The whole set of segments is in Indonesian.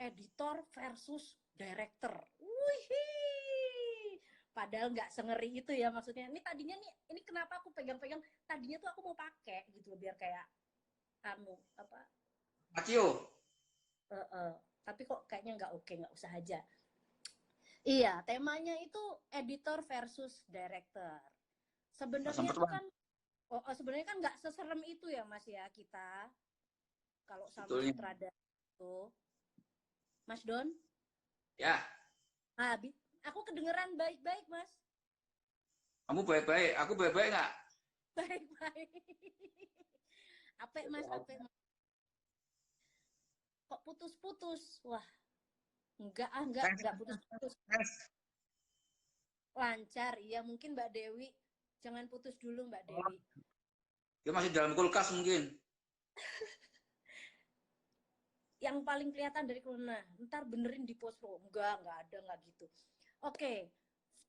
editor versus director. Wih, padahal nggak sengeri itu ya maksudnya. Ini tadinya nih, ini kenapa aku pegang-pegang? Tadinya tuh aku mau pakai gitu biar kayak apa? Macio. Tapi kok kayaknya nggak oke, nggak usah aja. Iya, temanya itu editor versus director. Sebenarnya Sempet tuh bang. kan, sebenarnya kan nggak seserem itu ya Mas ya kita kalau sama Betulnya. sutradara itu, Mas Don. Ya, Ah, aku kedengeran baik-baik Mas. kamu baik-baik. Aku baik-baik nggak? Baik-baik. Apek Mas, apek Mas. Kok putus-putus? Wah, enggak putus-putus. Lancar, iya mungkin Mbak Dewi. Jangan putus dulu Mbak Dewi. Dia masih dalam kulkas mungkin. Yang paling kelihatan dari corona, ntar benerin di post pro. Enggak ada, enggak gitu. Oke,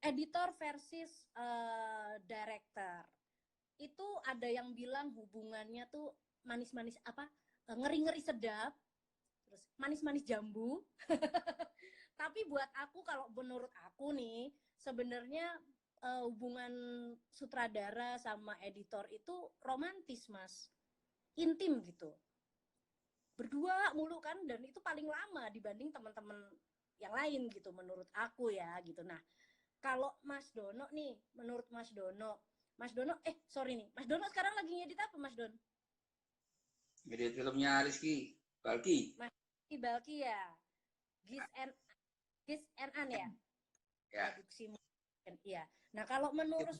editor versus director. Itu ada yang bilang hubungannya tuh manis-manis apa? Ngeri-ngeri sedap, terus manis-manis jambu. Tapi buat aku, kalau menurut aku nih, sebenarnya hubungan sutradara sama editor itu romantis, Mas. Intim gitu. Berdua mulu kan, dan itu paling lama dibanding teman-teman yang lain gitu menurut aku ya gitu. Nah, kalau Mas Dono nih, menurut Mas Dono, sorry nih, Mas Dono sekarang lagi ngedit apa Mas Don? Jadi filmnya Rizky Balki. Mas Balki ya, Gis and An ya, Ya. produksi mungkin ya. Nah kalau menurut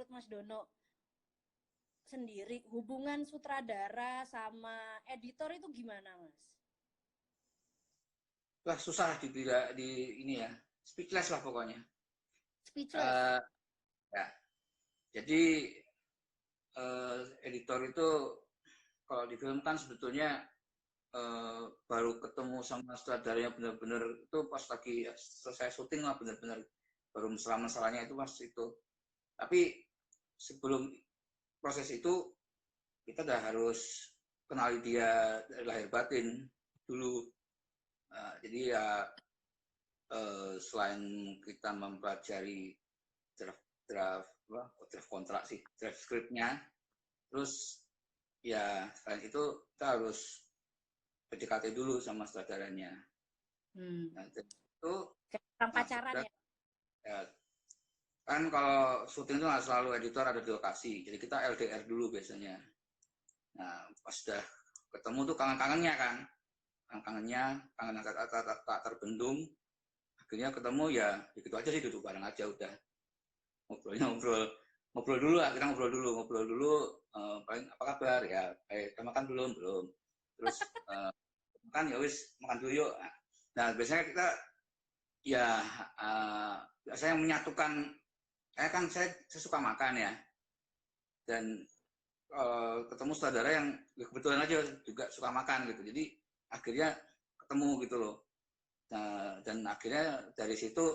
Mas Dono, sendiri hubungan sutradara sama editor itu gimana Mas? Wah susah di ini ya, speechless lah pokoknya. Speechless. Ya. Jadi editor itu kalau di film kan sebetulnya baru ketemu sama sutradaranya benar-benar itu pas lagi selesai syuting lah, benar-benar baru masalahnya itu pas itu. Tapi sebelum proses itu kita udah harus kenali dia dari lahir batin dulu. Jadi ya selain kita mempelajari draft kontrak sih, draft scriptnya, terus ya selain itu kita harus PDKT dulu sama sutradaranya. Nah, itu Kayak pacaran ya. Ya, kan kalau syuting itu nggak selalu editor ada di lokasi, jadi kita LDR dulu biasanya. Nah pas udah ketemu tuh kangen-kangennya kan, kangen tak terbendung, akhirnya ketemu ya gitu aja sih, duduk bareng aja udah, ngobrol dulu lah, kita ngobrol dulu paling apa kabar ya, udah makan belum, terus makan ya wis, makan dulu yuk. Nah biasanya kita ya biasanya menyatukan, saya suka makan ya, dan ketemu saudara yang kebetulan aja juga suka makan gitu, jadi akhirnya ketemu gitu loh. Nah, dan akhirnya dari situ,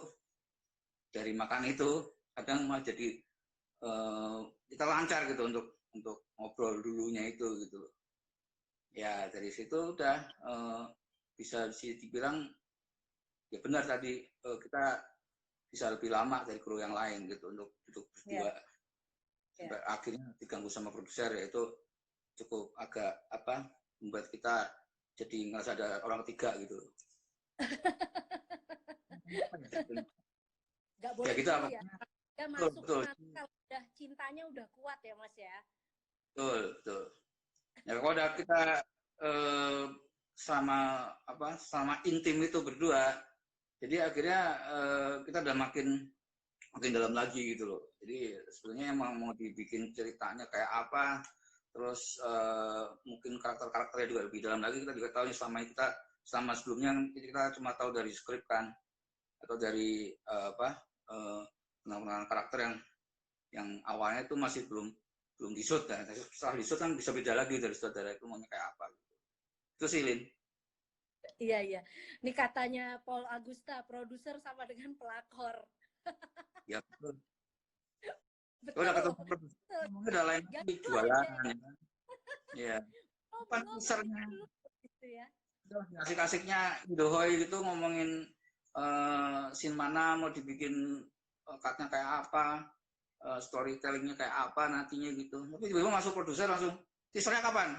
dari makan itu kadang malah jadi kita lancar gitu untuk ngobrol dulunya itu gitu loh. Ya dari situ udah bisa dibilang ya benar tadi, kita bisa lebih lama dari kru yang lain gitu untuk duduk berdua. Sampai akhirnya diganggu sama produser, yaitu cukup agak membuat kita jadi ngerasa ada orang ketiga gitu. Gak boleh Ya gitu gitu apa? ya. Dia Betul, masuk betul, nanti kalau udah cintanya udah kuat ya Mas ya. betul. Ya kalau udah kita eh, selama intim itu berdua, jadi akhirnya kita udah makin dalam lagi gitu loh. Jadi sebenarnya emang mau dibikin ceritanya kayak apa, terus mungkin karakternya juga lebih dalam lagi. Kita juga tahu nih, selama sebelumnya kita cuma tahu dari skrip kan, atau dari penampilan karakter yang awalnya itu masih belum disut kan. Setelah disut kan bisa beda lagi dari saudara itu maunya kayak apa gitu. Itu sih Lin. Iya. Ini katanya Paul Agusta, produser sama dengan pelakor. Ya betul. Betul. Udah ketemu produser, udah lain lagi jualan. Ya. Oh Pas belum, nanti teasernya dulu gitu ya. asik-asiknya Indohoy itu ngomongin scene mana mau dibikin cutnya kayak apa, storytellingnya kayak apa nantinya gitu. Tapi tiba-tiba masuk produser langsung teasernya kapan?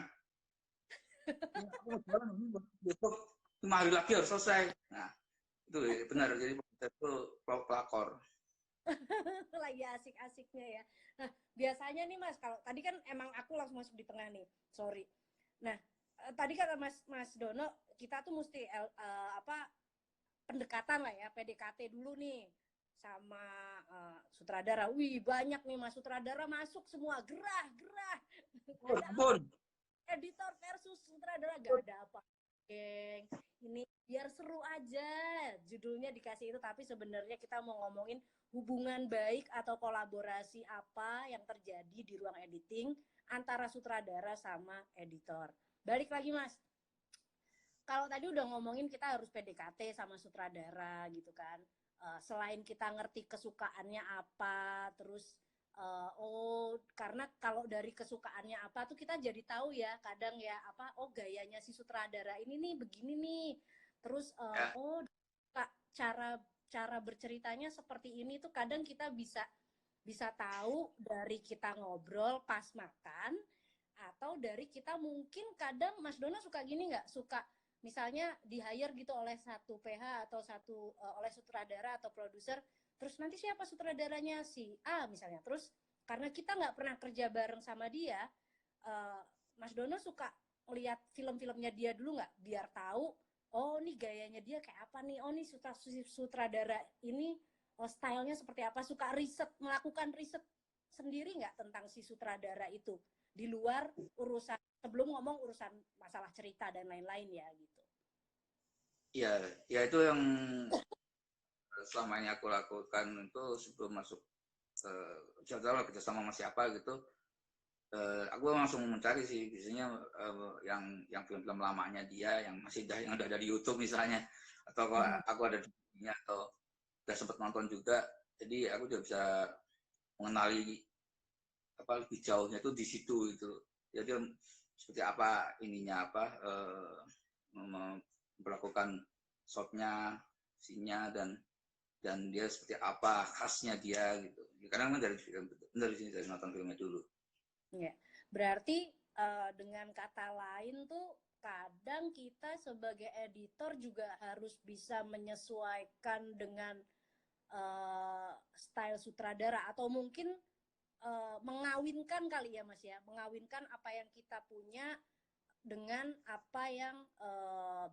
Ya, aku mau jalan ini besok 5 hari lagi harus selesai. Nah itu benar, jadi produser itu pelakor. Lagi asik-asiknya ya. Nah, biasanya nih Mas, kalau tadi kan emang aku langsung masuk di tengah nih. Sorry. Nah, tadi kata Mas Dono, kita tuh mesti apa pendekatan lah ya, PDKT dulu nih sama sutradara. Wih, banyak nih Mas sutradara masuk semua. Gerah, gerah. Ada apa? Ampun. Editor versus sutradara, gak ada apa, geng. Ini biar seru aja judulnya dikasih itu, tapi sebenarnya kita mau ngomongin hubungan baik atau kolaborasi apa yang terjadi di ruang editing antara sutradara sama editor. Balik lagi Mas, kalau tadi udah ngomongin kita harus PDKT sama sutradara gitu kan. Selain kita ngerti kesukaannya apa, terus karena kalau dari kesukaannya apa tuh kita jadi tahu ya kadang ya apa, oh gayanya si sutradara ini nih begini nih. Terus Ya, cara cara berceritanya seperti ini tuh kadang kita bisa bisa tahu dari kita ngobrol pas makan, atau dari kita mungkin kadang Mas Dona suka gini nggak, suka misalnya di hire gitu oleh satu PH atau oleh sutradara atau produser, terus nanti siapa sutradaranya, si A misalnya, terus karena kita nggak pernah kerja bareng sama dia, uh, Mas Dono suka lihat film-filmnya dia dulu nggak, biar tahu oh nih gayanya dia kayak apa nih, oh nih sutradara ini stylenya seperti apa, suka riset, melakukan riset sendiri nggak tentang si sutradara itu di luar urusan, sebelum ngomong urusan masalah cerita dan lain-lain ya gitu. ya, ya itu yang selama ini aku lakukan itu sebelum masuk jadwal kerjasama sama siapa gitu. Aku langsung mencari sih biasanya yang film-film lamanya dia yang masih yang udah ada di YouTube misalnya, atau aku ada di atau udah sempat nonton juga, jadi aku juga bisa mengenali apa lebih jauhnya itu di situ itu. Jadi seperti apa ininya apa melakukan shotnya, sinnya, dan dia seperti apa khasnya dia gitu. Kadang kan dari film, dari sini dari nonton filmnya dulu. Ya, berarti dengan kata lain tuh kadang kita sebagai editor juga harus bisa menyesuaikan dengan style sutradara, atau mungkin mengawinkan kali ya Mas ya, mengawinkan apa yang kita punya dengan apa yang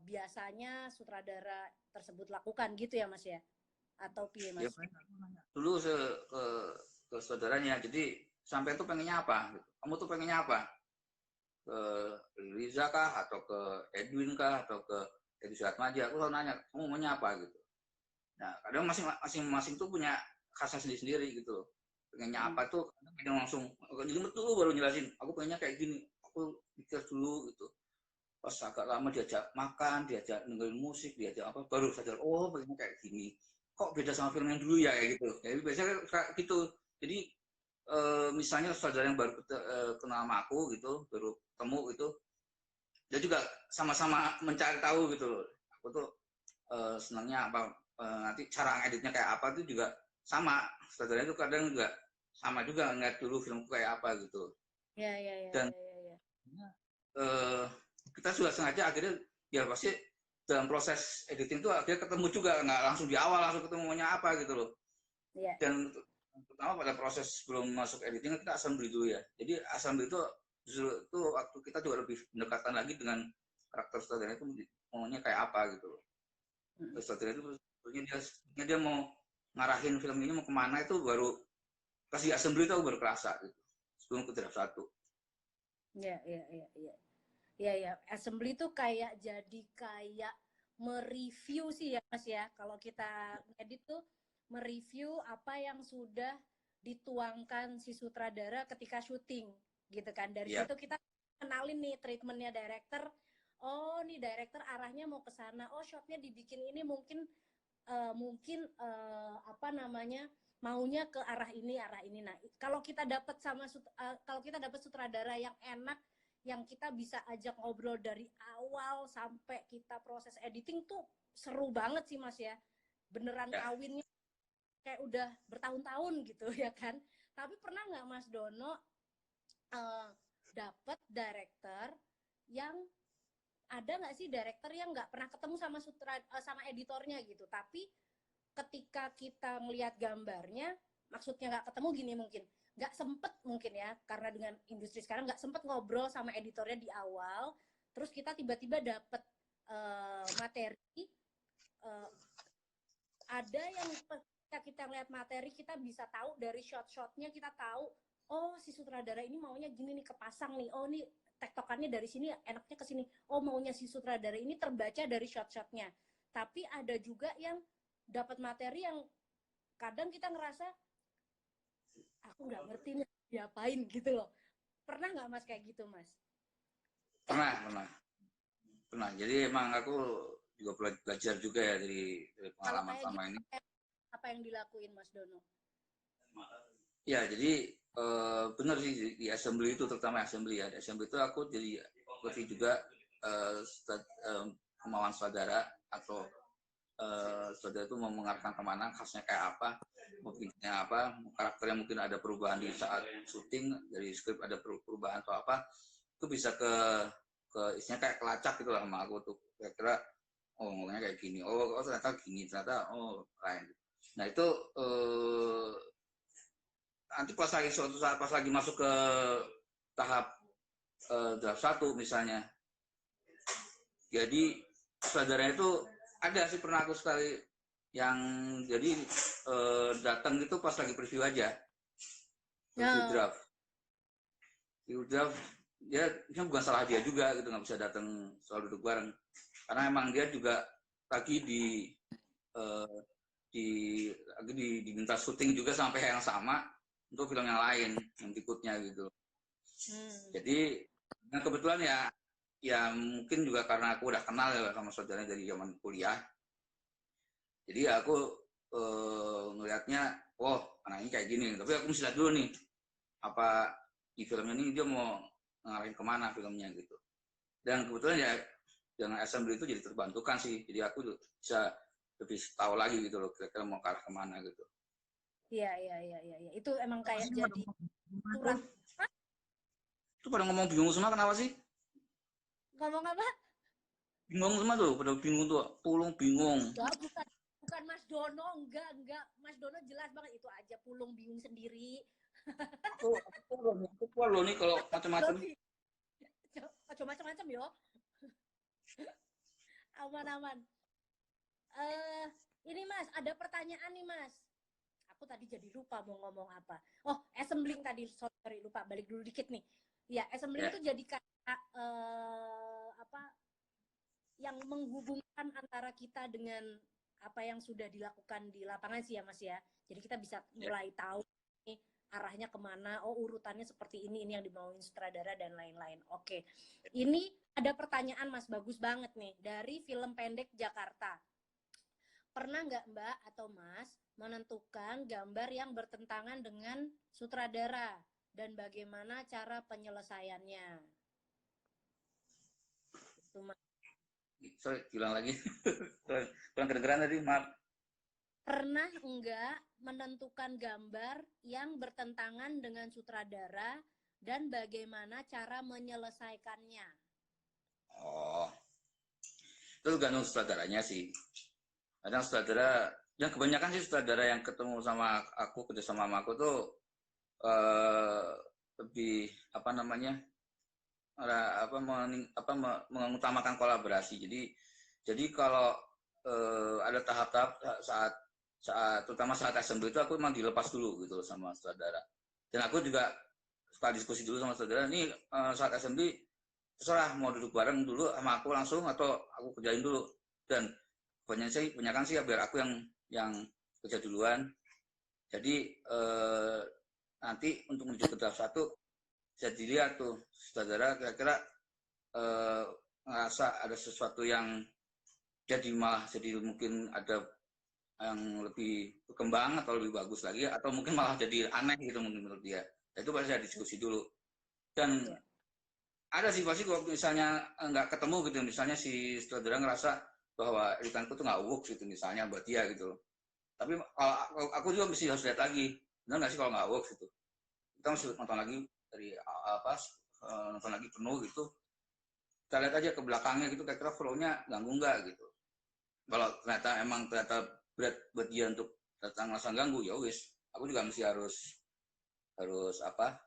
biasanya sutradara tersebut lakukan gitu ya Mas ya, atau piye Ya Mas? dulu ke saudaranya, jadi sampai itu pengennya apa gitu. Kamu tuh pengennya apa, ke Riza kah atau ke Edwin kah atau ke Edi Suatmaja, aku selalu nanya kamu maunya apa gitu. Nah kadang masing-masing tuh punya khasnya sendiri-sendiri gitu. Pengennya apa tuh kadang langsung jelimet dulu baru jelasin aku pengennya kayak gini, aku pikir dulu gitu. Pas agak lama diajak makan, diajak dengerin musik, diajak apa, baru sadar oh pengennya kayak gini, kok beda sama film yang dulu ya kayak gitu. Jadi biasanya kayak gitu. Jadi misalnya saudara yang baru kenal sama aku gitu, baru ketemu gitu, dia juga sama-sama mencari tahu gitu loh. Aku tuh senangnya apa, nanti cara ngeditnya kayak apa tuh juga sama. Saudara itu kadang juga sama juga ngeliat dulu filmku kayak apa gitu. Ya ya ya Dan ya ya. eh, kita sudah sengaja akhirnya ya pasti dalam proses editing tuh akhirnya ketemu juga, nggak langsung di awal langsung ketemunya apa gitu loh. Ya. Dan pertama pada proses sebelum masuk editing kita assembly dulu ya. Jadi assembly itu justru itu waktu kita juga lebih mendekatkan lagi dengan karakter sutradara itu maunya kayak apa gitu loh. Terus sutradara itu dia mau ngarahin film ini mau kemana itu baru kasih assembly itu baru kerasa gitu. Sebelum ke draft satu. Ya ya ya ya. Ya ya, assembly tuh kayak jadi kayak mereview sih ya Mas ya. Kalau kita edit tuh mereview apa yang sudah dituangkan si sutradara ketika syuting gitu kan. Dari Iya. situ kita kenalin nih treatmentnya director. Oh, nih director arahnya mau ke sana. Oh, shotnya dibikin ini mungkin apa namanya, maunya ke arah ini arah ini. Nah, kalau kita dapat kalau kita dapat sutradara yang enak, yang kita bisa ajak ngobrol dari awal sampai kita proses editing tuh seru banget sih Mas ya. Beneran kawinnya kayak udah bertahun-tahun gitu ya kan. Tapi pernah nggak Mas Dono dapet director yang ada nggak sih director yang nggak pernah ketemu sama sama editornya gitu, tapi ketika kita melihat gambarnya, maksudnya nggak ketemu gini mungkin, nggak sempet mungkin ya, karena dengan industri sekarang nggak sempet ngobrol sama editornya di awal, terus kita tiba-tiba dapet materi, ada yang ketika kita lihat materi, kita bisa tahu dari shot-shotnya, kita tahu, oh si sutradara ini maunya gini nih, kepasang nih, oh nih tektokannya dari sini, enaknya ke sini, oh maunya si sutradara ini terbaca dari shot-shotnya. Tapi ada juga yang dapat materi yang kadang kita ngerasa aku nggak ngerti nih diapain gitu loh. Pernah nggak Mas kayak gitu Mas? Pernah. Jadi emang aku juga belajar juga ya dari pengalaman sama ini. Apa yang dilakuin Mas Dono? Ya, jadi benar sih di assembly itu, terutama assembly ya. Di assembly itu aku jadi ngerti juga kemauan saudara atau saudara itu mau mengarahkan kemana, khasnya kayak apa, motifnya apa, karakternya mungkin ada perubahan di saat syuting, dari skrip ada perubahan atau apa, itu bisa ke isinya kayak kelacak gitu lah sama aku tuh. Kira-kira oh ngomongnya kayak gini, oh ternyata gini, ternyata oh lain. Nah itu nanti pas lagi suatu saat pas lagi masuk ke tahap draft 1 misalnya, jadi saudaranya itu ada sih, pernah aku sekali yang jadi datang gitu pas lagi preview aja, preview draft dia bukan salah dia juga gitu, nggak bisa datang selalu duduk bareng karena emang dia juga lagi diminta syuting juga sampai yang sama untuk film yang lain yang berikutnya gitu. Jadi nah kebetulan ya mungkin juga karena aku udah kenal ya sama saudaranya dari zaman kuliah, jadi ya aku ngelihatnya oh anaknya kayak gini, tapi aku mesti lihat dulu nih apa di filmnya ini dia mau ngarahin kemana filmnya gitu. Dan kebetulan ya dengan assembly itu jadi terbantukan sih, jadi aku bisa lebih tahu lagi gitu loh kira-kira mau ke arah kemana gitu. Iya. Itu emang kayak jadi surat. Itu pada ngomong bingung semua, kenapa sih? Ngomong apa? Bingung semua tuh, pada bingung tuh, pulung bingung. Bukan Mas Dono, enggak. Mas Dono jelas banget itu aja, pulung bingung sendiri. Aku keluar loh nih kalau macam-macam. Macam-macam yo. Aman. Ini Mas, ada pertanyaan nih Mas. Aku tadi jadi lupa mau ngomong apa. Oh, assembling tadi, sorry lupa, balik dulu dikit nih. Ya, assembling itu jadi kayak apa yang menghubungkan antara kita dengan apa yang sudah dilakukan di lapangan sih ya Mas ya. Jadi kita bisa mulai tahu nih arahnya kemana, oh urutannya seperti ini yang dimauin sutradara dan lain-lain. Oke, ini ada pertanyaan Mas, bagus banget nih, dari film pendek Jakarta. Pernah nggak Mbak atau Mas menentukan gambar yang bertentangan dengan sutradara dan bagaimana cara penyelesaiannya? Itu Mas. Sorry, ulang lagi. Kurang kedengeran tadi, maaf. Pernah enggak menentukan gambar yang bertentangan dengan sutradara dan bagaimana cara menyelesaikannya? Oh, itu tergantung sutradaranya sih. Kadang sutradara, yang kebanyakan sih sutradara yang ketemu sama aku, kerja sama aku tuh lebih apa namanya, mengutamakan kolaborasi. Jadi kalau ada tahap-tahap saat terutama saat assembly itu aku memang dilepas dulu gitu sama sutradara. Dan aku juga suka diskusi dulu sama sutradara. Ini saat assembly terserah mau duduk bareng dulu sama aku langsung atau aku kerjain dulu. Dan kebanyakan sih ya biar aku yang kerja duluan. Jadi nanti untuk menuju ke tahap 1 bisa dilihat tuh sutradara kira-kira ngerasa ada sesuatu yang jadi mungkin ada yang lebih berkembang atau lebih bagus lagi, atau mungkin malah jadi aneh gitu mungkin menurut dia. Itu pasti ada diskusi dulu. Dan ada sih pasti kalau misalnya nggak ketemu gitu, misalnya si sutradara ngerasa bahwa editanku tuh nggak works gitu misalnya buat dia gitu. Tapi kalau aku juga mesti harus lihat lagi, benar nggak sih kalau nggak works gitu. Kita mesti nonton lagi dari apa nonton lagi penuh gitu. Kita lihat aja ke belakangnya gitu, kira-kira flow-nya ganggu nggak gitu. Kalau ternyata berat buat dia untuk datang langsung ganggu, ya wis. Aku juga mesti harus apa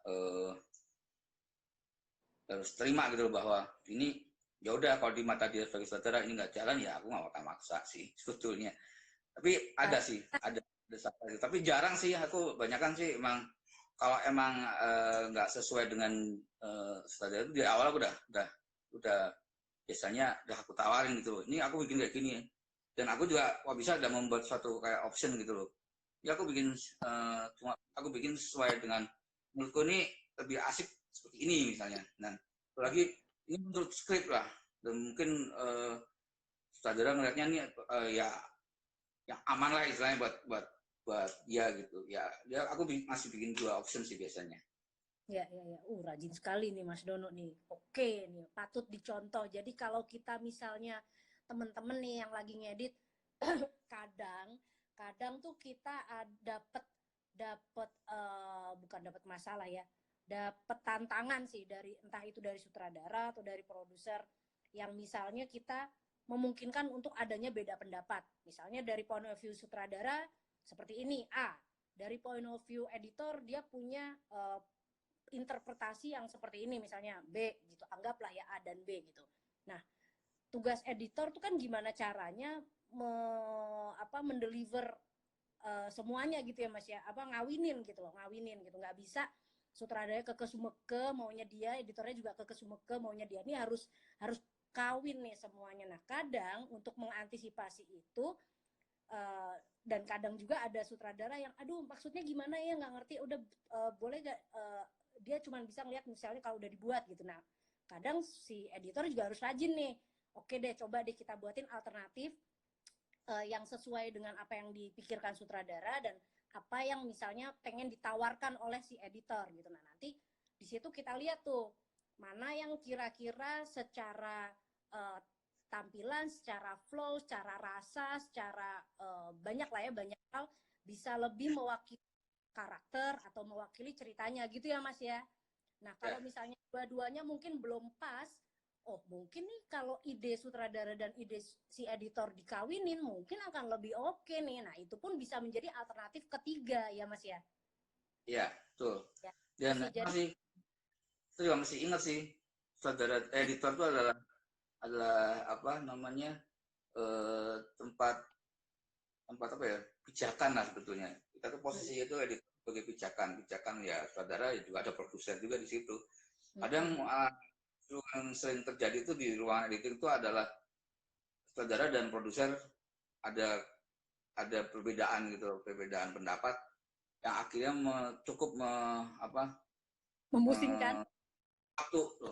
harus terima gitu loh bahwa ini ya udah kalau di mata dia sebagai saudara ini nggak jalan, ya aku nggak akan maksa sih sebetulnya. Tapi ada sih, ada tapi jarang sih, aku banyakkan sih emang kalau emang nggak sesuai dengan saudara itu di awal aku udah biasanya udah aku tawarin gitu loh, ini aku bikin kayak gini, dan aku juga kalau bisa udah membuat suatu kayak option gitu loh, ya aku bikin cuma aku bikin sesuai dengan menurutku ini lebih asik seperti ini misalnya. Dan lagi ini menurut skrip lah, dan mungkin sutradara ngeliatnya ini ya yang aman lah istilahnya buat dia gitu ya. Dia aku masih bikin 2 option sih biasanya. Ya, ya, ya. Rajin sekali nih Mas Dono nih. Oke nih, patut dicontoh. Jadi kalau kita misalnya temen-temen nih yang lagi ngedit, kadang kadang tuh kita dapat dapat bukan dapat masalah ya, dapat tantangan sih dari entah itu dari sutradara atau dari produser yang misalnya kita memungkinkan untuk adanya beda pendapat. Misalnya dari point of view sutradara seperti ini A, dari point of view editor dia punya interpretasi yang seperti ini misalnya B gitu, anggaplah ya A dan B gitu. Nah, tugas editor tuh kan gimana caranya mendeliver semuanya gitu ya Mas ya, ngawinin gitu loh, ngawinin gitu, nggak bisa sutradaranya kekesumeke maunya dia, editornya juga kekesumeke maunya dia, ini harus kawin nih semuanya. Nah, kadang untuk mengantisipasi itu dan kadang juga ada sutradara yang aduh maksudnya gimana ya nggak ngerti, udah boleh gak dia cuma bisa ngeliat misalnya kalau udah dibuat gitu. Nah, kadang si editor juga harus rajin nih. Oke deh, coba deh kita buatin alternatif yang sesuai dengan apa yang dipikirkan sutradara dan apa yang misalnya pengen ditawarkan oleh si editor gitu. Nah, nanti di situ kita lihat tuh mana yang kira-kira secara tampilan, secara flow, secara rasa, secara banyak lah ya, banyak hal bisa lebih mewakili karakter atau mewakili ceritanya gitu ya Mas ya. Nah kalau misalnya dua-duanya mungkin belum pas, oh mungkin nih kalau ide sutradara dan ide si editor dikawinin mungkin akan lebih oke nih. Nah itu pun bisa menjadi alternatif ketiga ya Mas ya. Iya betul. Ya, Dan masih itu juga masih ingat sih, sutradara editor itu adalah apa namanya tempat apa ya, pijakan lah sebetulnya. Kita tuh posisinya itu editor sebagai pijakan ya, saudara juga ada produser juga di situ. Kadang yang sering terjadi itu di ruang editing itu adalah saudara dan produser ada perbedaan gitu, perbedaan pendapat yang akhirnya cukup memusingkan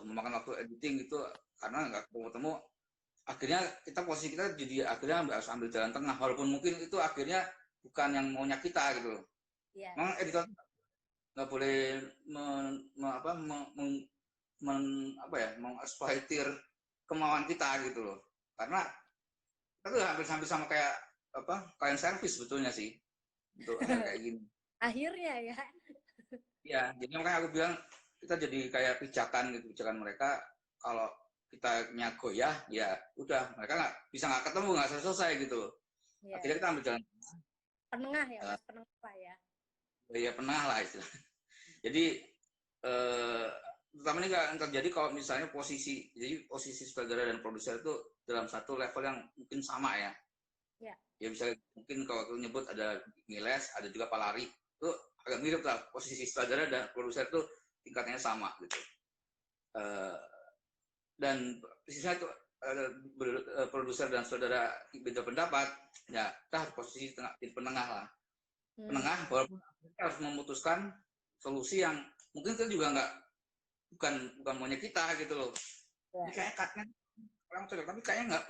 memakan waktu editing gitu, karena nggak ketemu. Akhirnya posisi kita jadi akhirnya harus ambil jalan tengah, walaupun mungkin itu akhirnya bukan yang maunya kita gitu loh. ya, Memang editor nggak boleh mengeksploitir kemauan kita gitu loh, karena kita tuh hampir sama kayak klien service sebetulnya sih untuk hal kayak gini. Akhirnya Ya jadi makanya aku bilang kita jadi kayak pijakan gitu, pijakan mereka. Kalau kita goyah ya udah, mereka nggak ketemu, nggak selesai gitu. Akhirnya kita ambil jalan penengah ya Mas, penengah ya. Ya penengah lah itu. Jadi terutama ini nggak terjadi kalau misalnya posisi sutradara dan produser itu dalam satu level yang mungkin sama ya. Ya bisa mungkin kalau aku nyebut ada Miles, ada juga Palari, itu agak mirip lah, posisi sutradara dan produser itu tingkatnya sama gitu. Dan sisanya itu produser dan saudara beda pendapat, ya kita posisi di penengah lah. Penengah, walaupun kita harus memutuskan solusi yang mungkin kita juga bukan maunya kita gitu loh. Ini kayak cutnya orang cocok, tapi kayaknya nggak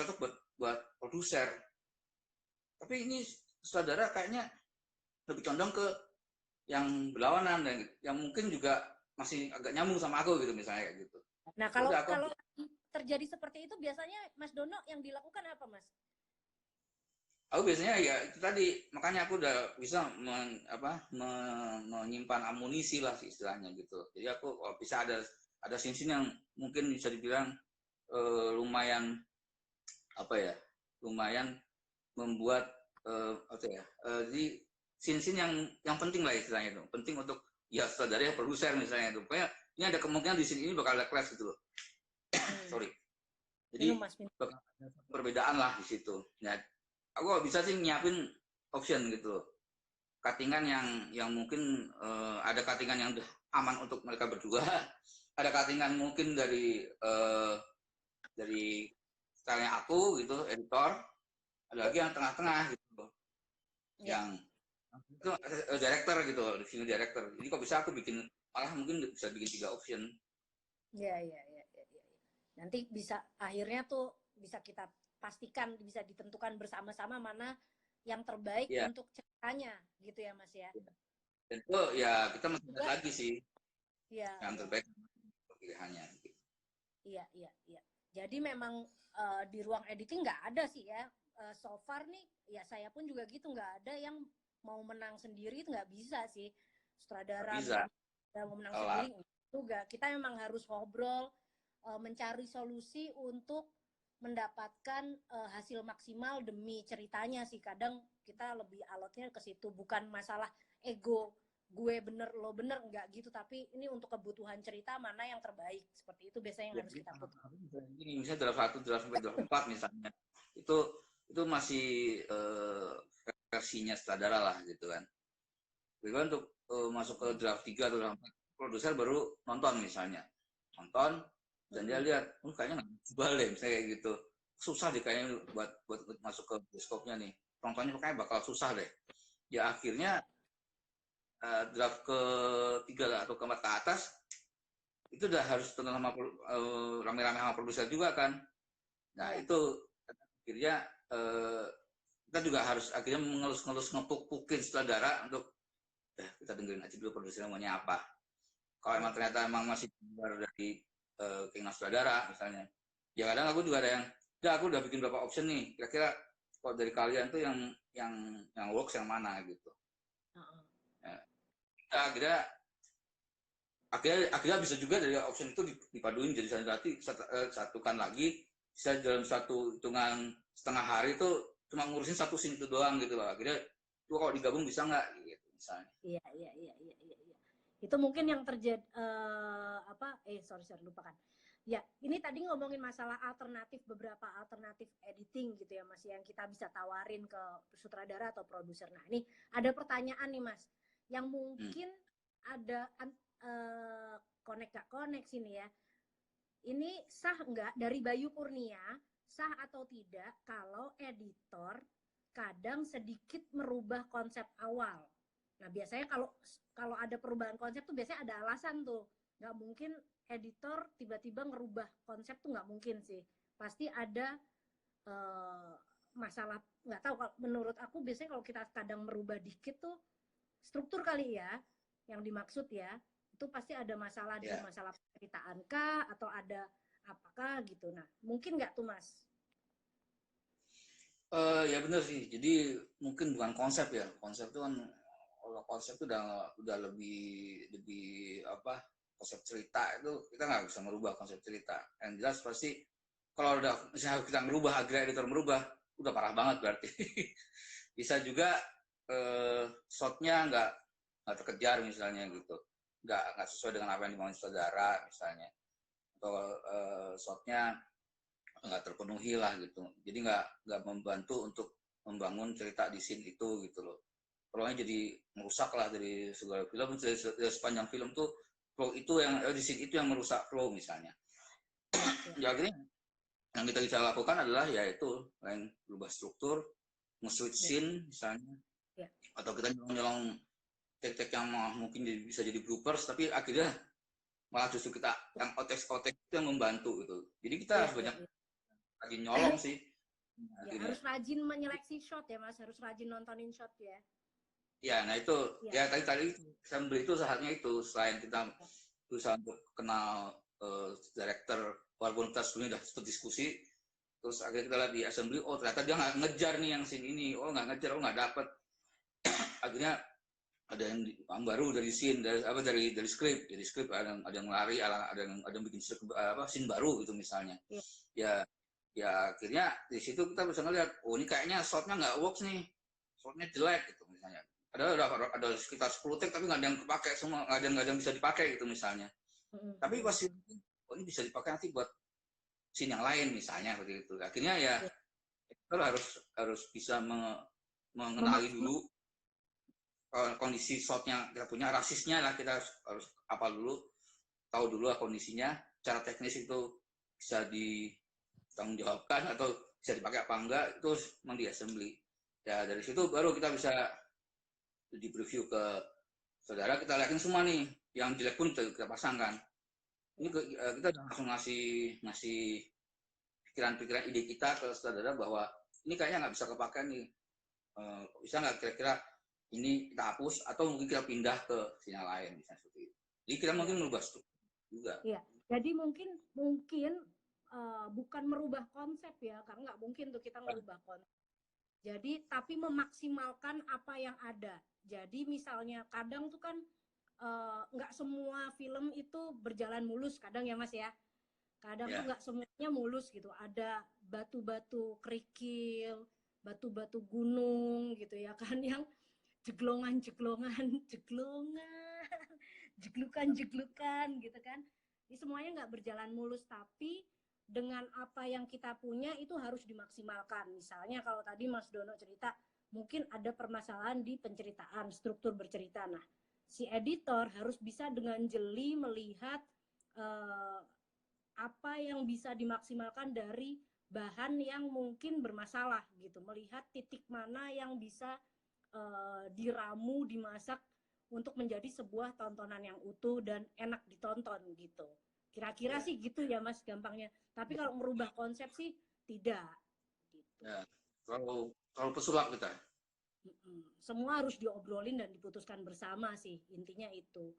cocok buat produser. Tapi ini saudara kayaknya lebih condong ke yang berlawanan, dan yang mungkin juga masih agak nyambung sama aku gitu misalnya kayak gitu. Nah, Ya kalau udah aku kalau terjadi seperti itu biasanya Mas Dono yang dilakukan apa, Mas? biasanya ya itu tadi, makanya aku udah bisa menyimpan amunisi lah istilahnya gitu. Jadi aku bisa ada scene yang mungkin bisa dibilang lumayan apa ya, lumayan membuat apa ya, jadi scene yang penting lah istilahnya itu, penting untuk ya saudara produser misalnya itu. Pokoknya ini ada kemungkinan di sini ini bakal ada clash gitu loh. Sorry. Jadi Minum, Mas, minum. bakal ada perbedaan lah di situ. Nah, aku bisa sih nyiapin option gitu loh. Cuttingan yang mungkin ada cuttingan yang udah aman untuk mereka berdua. Ada cuttingan mungkin dari stylenya aku gitu, editor. Ada lagi yang tengah-tengah gitu loh. Yang itu director gitu, di sini director. Jadi kok bisa aku bikin, malah mungkin bisa bikin 3 option. Ya. Nanti bisa akhirnya tuh bisa kita pastikan, bisa ditentukan bersama-sama mana yang terbaik Ya. untuk ceritanya gitu ya, Mas ya. Dan itu ya kita masih lihat lagi sih yang terbaik pilihannya. Iya. Jadi memang di ruang editing nggak ada sih ya. So far nih, ya saya pun juga gitu, nggak ada yang mau menang sendiri, itu nggak bisa sih. Sutradara mau menang sendiri juga. Kita memang harus ngobrol, mencari solusi untuk mendapatkan hasil maksimal demi ceritanya sih. Kadang kita lebih alotnya ke situ, bukan masalah ego gue bener lo bener, enggak gitu, tapi ini untuk kebutuhan cerita mana yang terbaik, seperti itu biasanya yang harus kita putuskan. Ini misalnya draft 1, draft sampai draft 4 misalnya, itu masih versinya sutradara lah gitu kan. Jadi kan untuk masuk ke draft 3 atau draft 4, produser baru nonton misalnya, nonton dan dia lihat, kayaknya nggak coba deh misalnya kayak gitu, susah deh kayaknya buat masuk ke bioskopnya nih, nontonnya kayaknya bakal susah deh. Ya akhirnya draft ke-3 atau ke-4 ke atas itu udah harus tonton sama rame-rame sama produser juga kan. Nah itu akhirnya kita juga harus akhirnya mengelus-ngelus ngepuk-pukin sutradara untuk kita dengerin aja dulu produsernya maunya apa. Kalau emang ternyata emang masih keluar dari keinginan sutradara misalnya, ya kadang aku juga ada yang, ya aku udah bikin beberapa option nih, kira-kira kalau dari kalian tuh yang works yang mana gitu. Akhirnya bisa juga dari option itu dipaduin jadi satukan lagi, bisa dalam satu hitungan setengah hari itu cuma ngurusin satu scene itu doang gitu loh. Akhirnya itu kalau digabung bisa nggak gitu misalnya. Iya. Itu mungkin yang terjadi sorry lupakan. Ya, ini tadi ngomongin masalah beberapa alternatif editing gitu ya Mas, yang kita bisa tawarin ke sutradara atau produser. Nah, ini ada pertanyaan nih Mas, yang mungkin ada connect sini ya. Ini sah nggak dari Bayu Kurnia, sah atau tidak kalau editor kadang sedikit merubah konsep awal? Nah, biasanya kalau ada perubahan konsep tuh biasanya ada alasan tuh. Nggak mungkin editor tiba-tiba ngerubah konsep tuh, nggak mungkin sih. Pasti ada masalah, nggak tahu, kalau menurut aku biasanya kalau kita kadang merubah dikit tuh struktur kali ya yang dimaksud ya, itu pasti ada masalah di masalah penceritaan kah atau ada apakah gitu. Nah, mungkin nggak tuh Mas? Ya benar sih, jadi mungkin bukan konsep ya, konsep itu kan, kalau konsep itu udah lebih apa, konsep cerita itu kita nggak bisa merubah konsep cerita. Yang jelas pasti kalau udah misalnya kita merubah, akhirnya editor merubah, udah parah banget berarti. Bisa juga shotnya nggak terkejar misalnya gitu, nggak sesuai dengan apa yang dimauin saudara misalnya, atau shotnya nggak terpenuhi lah gitu. Jadi nggak membantu untuk membangun cerita di scene itu gitu loh. Flow-nya jadi merusak lah dari segala film, dari sepanjang film tuh flow itu yang di scene itu yang merusak flow misalnya. Ya akhirnya yang kita bisa lakukan adalah yaitu yang berubah struktur, nge-switch scene misalnya, atau kita nyolong tek-tek yang mungkin bisa jadi bloopers, tapi akhirnya malah justru kita yang otek itu yang membantu gitu. Jadi kita harus banyak rajin nyolong sih. Harus rajin menyeleksi shot ya Mas, harus rajin nontonin shot ya. Ya, nah itu ya tadi saya beli itu saatnya itu, selain kita berusaha untuk kenal director, walaupun kita sebelumnya udah sempat diskusi, terus akhirnya kita lihat di assembly, oh ternyata dia nggak ngejar nih yang scene ini, oh nggak ngejar, oh nggak dapet. Akhirnya ada yang baru dari scene, dari script, ada yang lari, ada yang bikin scene baru gitu misalnya. Iya. Ya akhirnya di situ kita bisa ngeliat, oh ini kayaknya shotnya nggak works nih, shotnya jelek gitu misalnya. Ada sekitar 10 take tapi nggak ada yang kepakai semua, nggak ada yang bisa dipakai gitu misalnya. Tapi pas oh ini bisa dipakai nanti buat scene yang lain misalnya seperti itu. Akhirnya ya kita harus bisa mengenali dulu kondisi shotnya kita punya, rasisnya lah kita harus apa dulu, tahu dulu lah kondisinya, cara teknis itu bisa ditanggungjawabkan atau bisa dipakai apa enggak, itu memang di assembly. Ya dari situ baru kita bisa di preview ke saudara, kita lihatin semua nih, yang jelek pun kita pasangkan. Ini kita langsung ngasih pikiran-pikiran ide kita ke saudara bahwa ini kayaknya nggak bisa kepakai nih, bisa nggak kira-kira ini kita hapus atau mungkin kita pindah ke sinyal lain misalnya seperti itu. Jadi kita mungkin merubah struktur juga. Iya. Jadi mungkin bukan merubah konsep ya, karena nggak mungkin tuh kita merubah konsep. Jadi tapi memaksimalkan apa yang ada. Jadi misalnya kadang tuh kan nggak semua film itu berjalan mulus kadang ya Mas ya. Kadang tuh nggak semuanya mulus gitu. Ada batu-batu kerikil, batu-batu gunung gitu ya kan, yang jeglogan, jeglukan gitu kan. Ini semuanya nggak berjalan mulus, tapi dengan apa yang kita punya itu harus dimaksimalkan. Misalnya kalau tadi Mas Dono cerita, mungkin ada permasalahan di penceritaan, struktur bercerita. Nah, si editor harus bisa dengan jeli melihat apa yang bisa dimaksimalkan dari bahan yang mungkin bermasalah gitu, melihat titik mana yang bisa diramu, dimasak untuk menjadi sebuah tontonan yang utuh dan enak ditonton gitu. Kira-kira sih gitu ya Mas gampangnya. Tapi kalau merubah konsep sih tidak. Gitu. Ya, kalau pesulap kita. Semua harus diobrolin dan diputuskan bersama sih, intinya itu.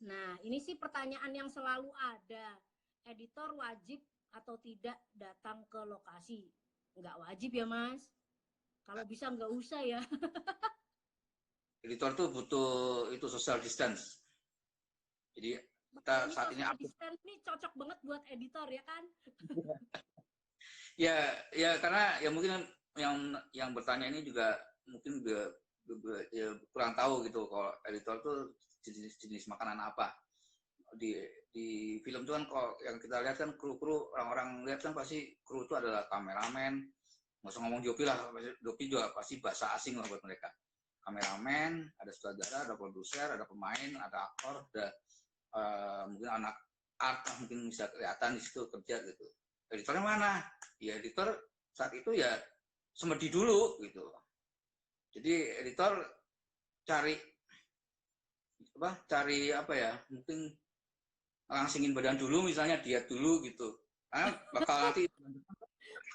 Nah, ini sih pertanyaan yang selalu ada. Editor wajib atau tidak datang ke lokasi? Nggak wajib ya Mas. Kalau bisa nggak usah ya. Editor tuh butuh itu social distance. Jadi kita saat ini distance ini cocok banget buat editor ya kan? ya karena ya mungkin yang bertanya ini juga mungkin ya, kurang tahu gitu kalau editor tuh jenis makanan apa. Di film itu kan kalau yang kita lihat kan kru orang-orang lihat kan pasti kru itu adalah kameramen, nggak usah ngomong Jopi lah, Jopi juga pasti bahasa asing lah buat mereka. Kameramen, ada sutradara, ada produser, ada pemain, ada aktor, ada mungkin anak art mungkin bisa kelihatan di situ kerja gitu. Editornya mana? Ya editor saat itu ya semedi dulu gitu. Jadi editor cari apa ya? Mungkin langsingin badan dulu misalnya, diet dulu gitu. Karena bakal nanti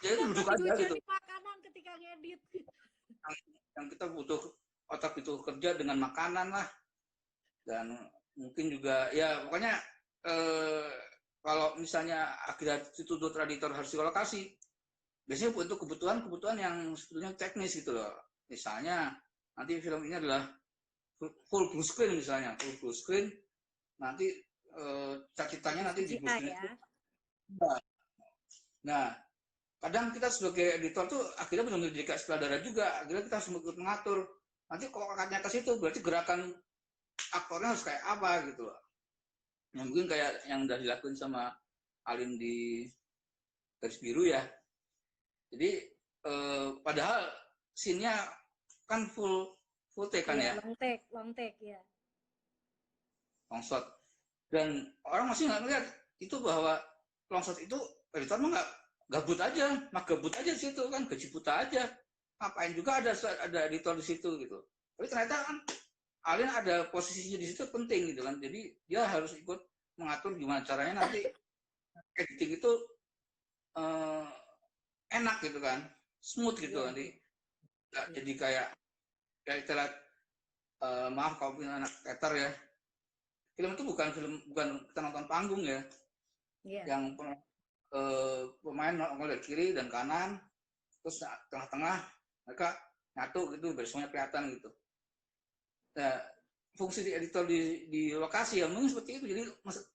jadi duduk aja gitu. Makanan ketika ngedit. Yang kita butuh otak itu kerja dengan makanan lah. Dan mungkin juga ya pokoknya kalau misalnya akhirnya dituntut editor harus di lokasi, biasanya untuk kebutuhan yang sebetulnya teknis gitu loh. Misalnya nanti film ini adalah full blue screen misalnya, full blue screen, nanti ceritanya nanti di blue screen ya. Nah, kadang kita sebagai editor tuh akhirnya benar-benar jadi kayak sutradara juga, akhirnya kita harus mengatur. Nanti kalau kakaknya ke situ berarti gerakan aktornya harus kayak apa gitu loh. Yang mungkin kayak yang udah dilakuin sama Alin di Garis Biru ya. Jadi padahal scene-nya kan full take kan ya. Long take ya. Long shot. Dan orang masih nggak ngeliat itu bahwa long shot itu editor mah nggak gabut aja di situ kan, gaji buta aja. Ngapain juga ada editor di situ gitu. Tapi ternyata kan Alin ada posisinya di situ penting gitu kan. Jadi dia harus ikut mengatur gimana caranya nanti editing itu enak gitu kan, smooth gitu nanti. Jadi kayak kita lihat maaf kalau punya anak teater ya, film itu bukan kita nonton panggung ya, yang pemain nongol dari kiri dan kanan, terus tengah-tengah mereka nyatu gitu, semuanya kelihatan gitu. Nah, fungsi di editor di lokasi ya mungkin seperti itu, jadi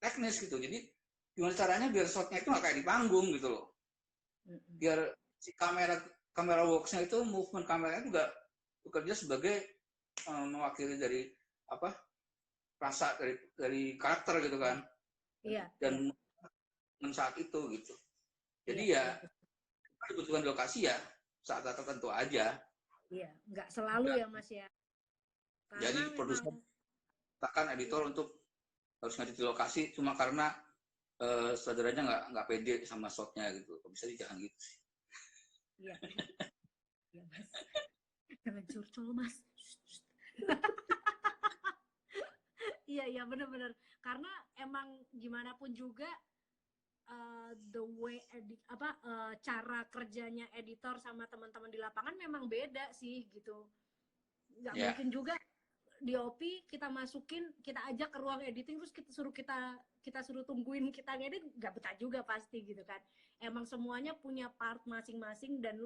teknis gitu. Jadi gimana caranya biar shotnya itu nggak kayak di panggung gitu loh, biar si kamera worksnya itu, movement kameranya juga bekerja sebagai mewakili dari apa, rasa dari karakter gitu kan. Dan saat itu gitu. Jadi ya dibutuhkan lokasi ya saat tertentu aja. Iya, nggak selalu ya Mas ya. Karena jadi produser katakan editor untuk harus ngedit di lokasi cuma karena saudaranya nggak pede sama shotnya gitu. Bisa jangan gitu sih. Iya. Iya Mas. Jangan curcol Mas. Iya benar-benar. Karena emang gimana pun juga the way cara kerjanya editor sama teman-teman di lapangan memang beda sih gitu. Nggak mungkin juga di OP kita masukin, kita ajak ke ruang editing terus kita suruh tungguin kita ngedit, nggak betah juga pasti gitu kan. Emang semuanya punya part masing-masing dan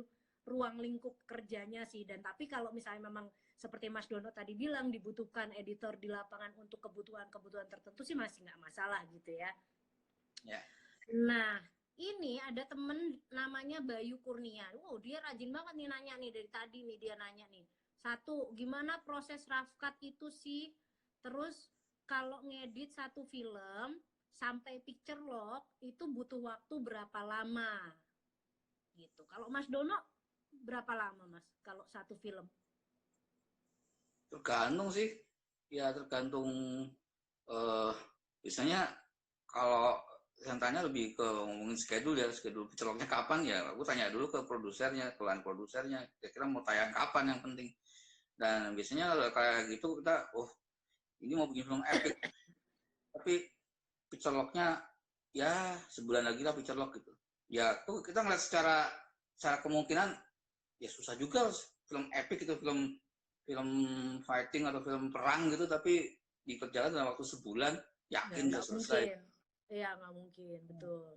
ruang lingkup kerjanya sih. Dan tapi kalau misalnya memang seperti Mas Dono tadi bilang dibutuhkan editor di lapangan untuk kebutuhan tertentu sih masih nggak masalah gitu ya. Nah, ini ada temen namanya Bayu Kurnia. Wow, dia rajin banget nih nanya nih dari tadi nih, dia nanya nih. 1, gimana proses rough cut itu sih? Terus kalau ngedit satu film sampai picture lock itu butuh waktu berapa lama? Gitu. Kalau Mas Dono berapa lama Mas kalau satu film? Tergantung sih. Ya tergantung biasanya kalau yang tanya lebih ke ngomongin schedule picture locknya kapan ya, aku tanya dulu ke produsernya, kelan produsernya, kira-kira mau tayang kapan yang penting. Dan biasanya kayak gitu kita, ini mau bikin film epic, tapi picture locknya ya sebulan lagi lah picture lock gitu. Ya tuh kita ngeliat secara kemungkinan ya susah juga film epic itu, film fighting atau film perang gitu, tapi dikerjakan dalam waktu sebulan yakin bisa selesai. Iya nggak mungkin, betul.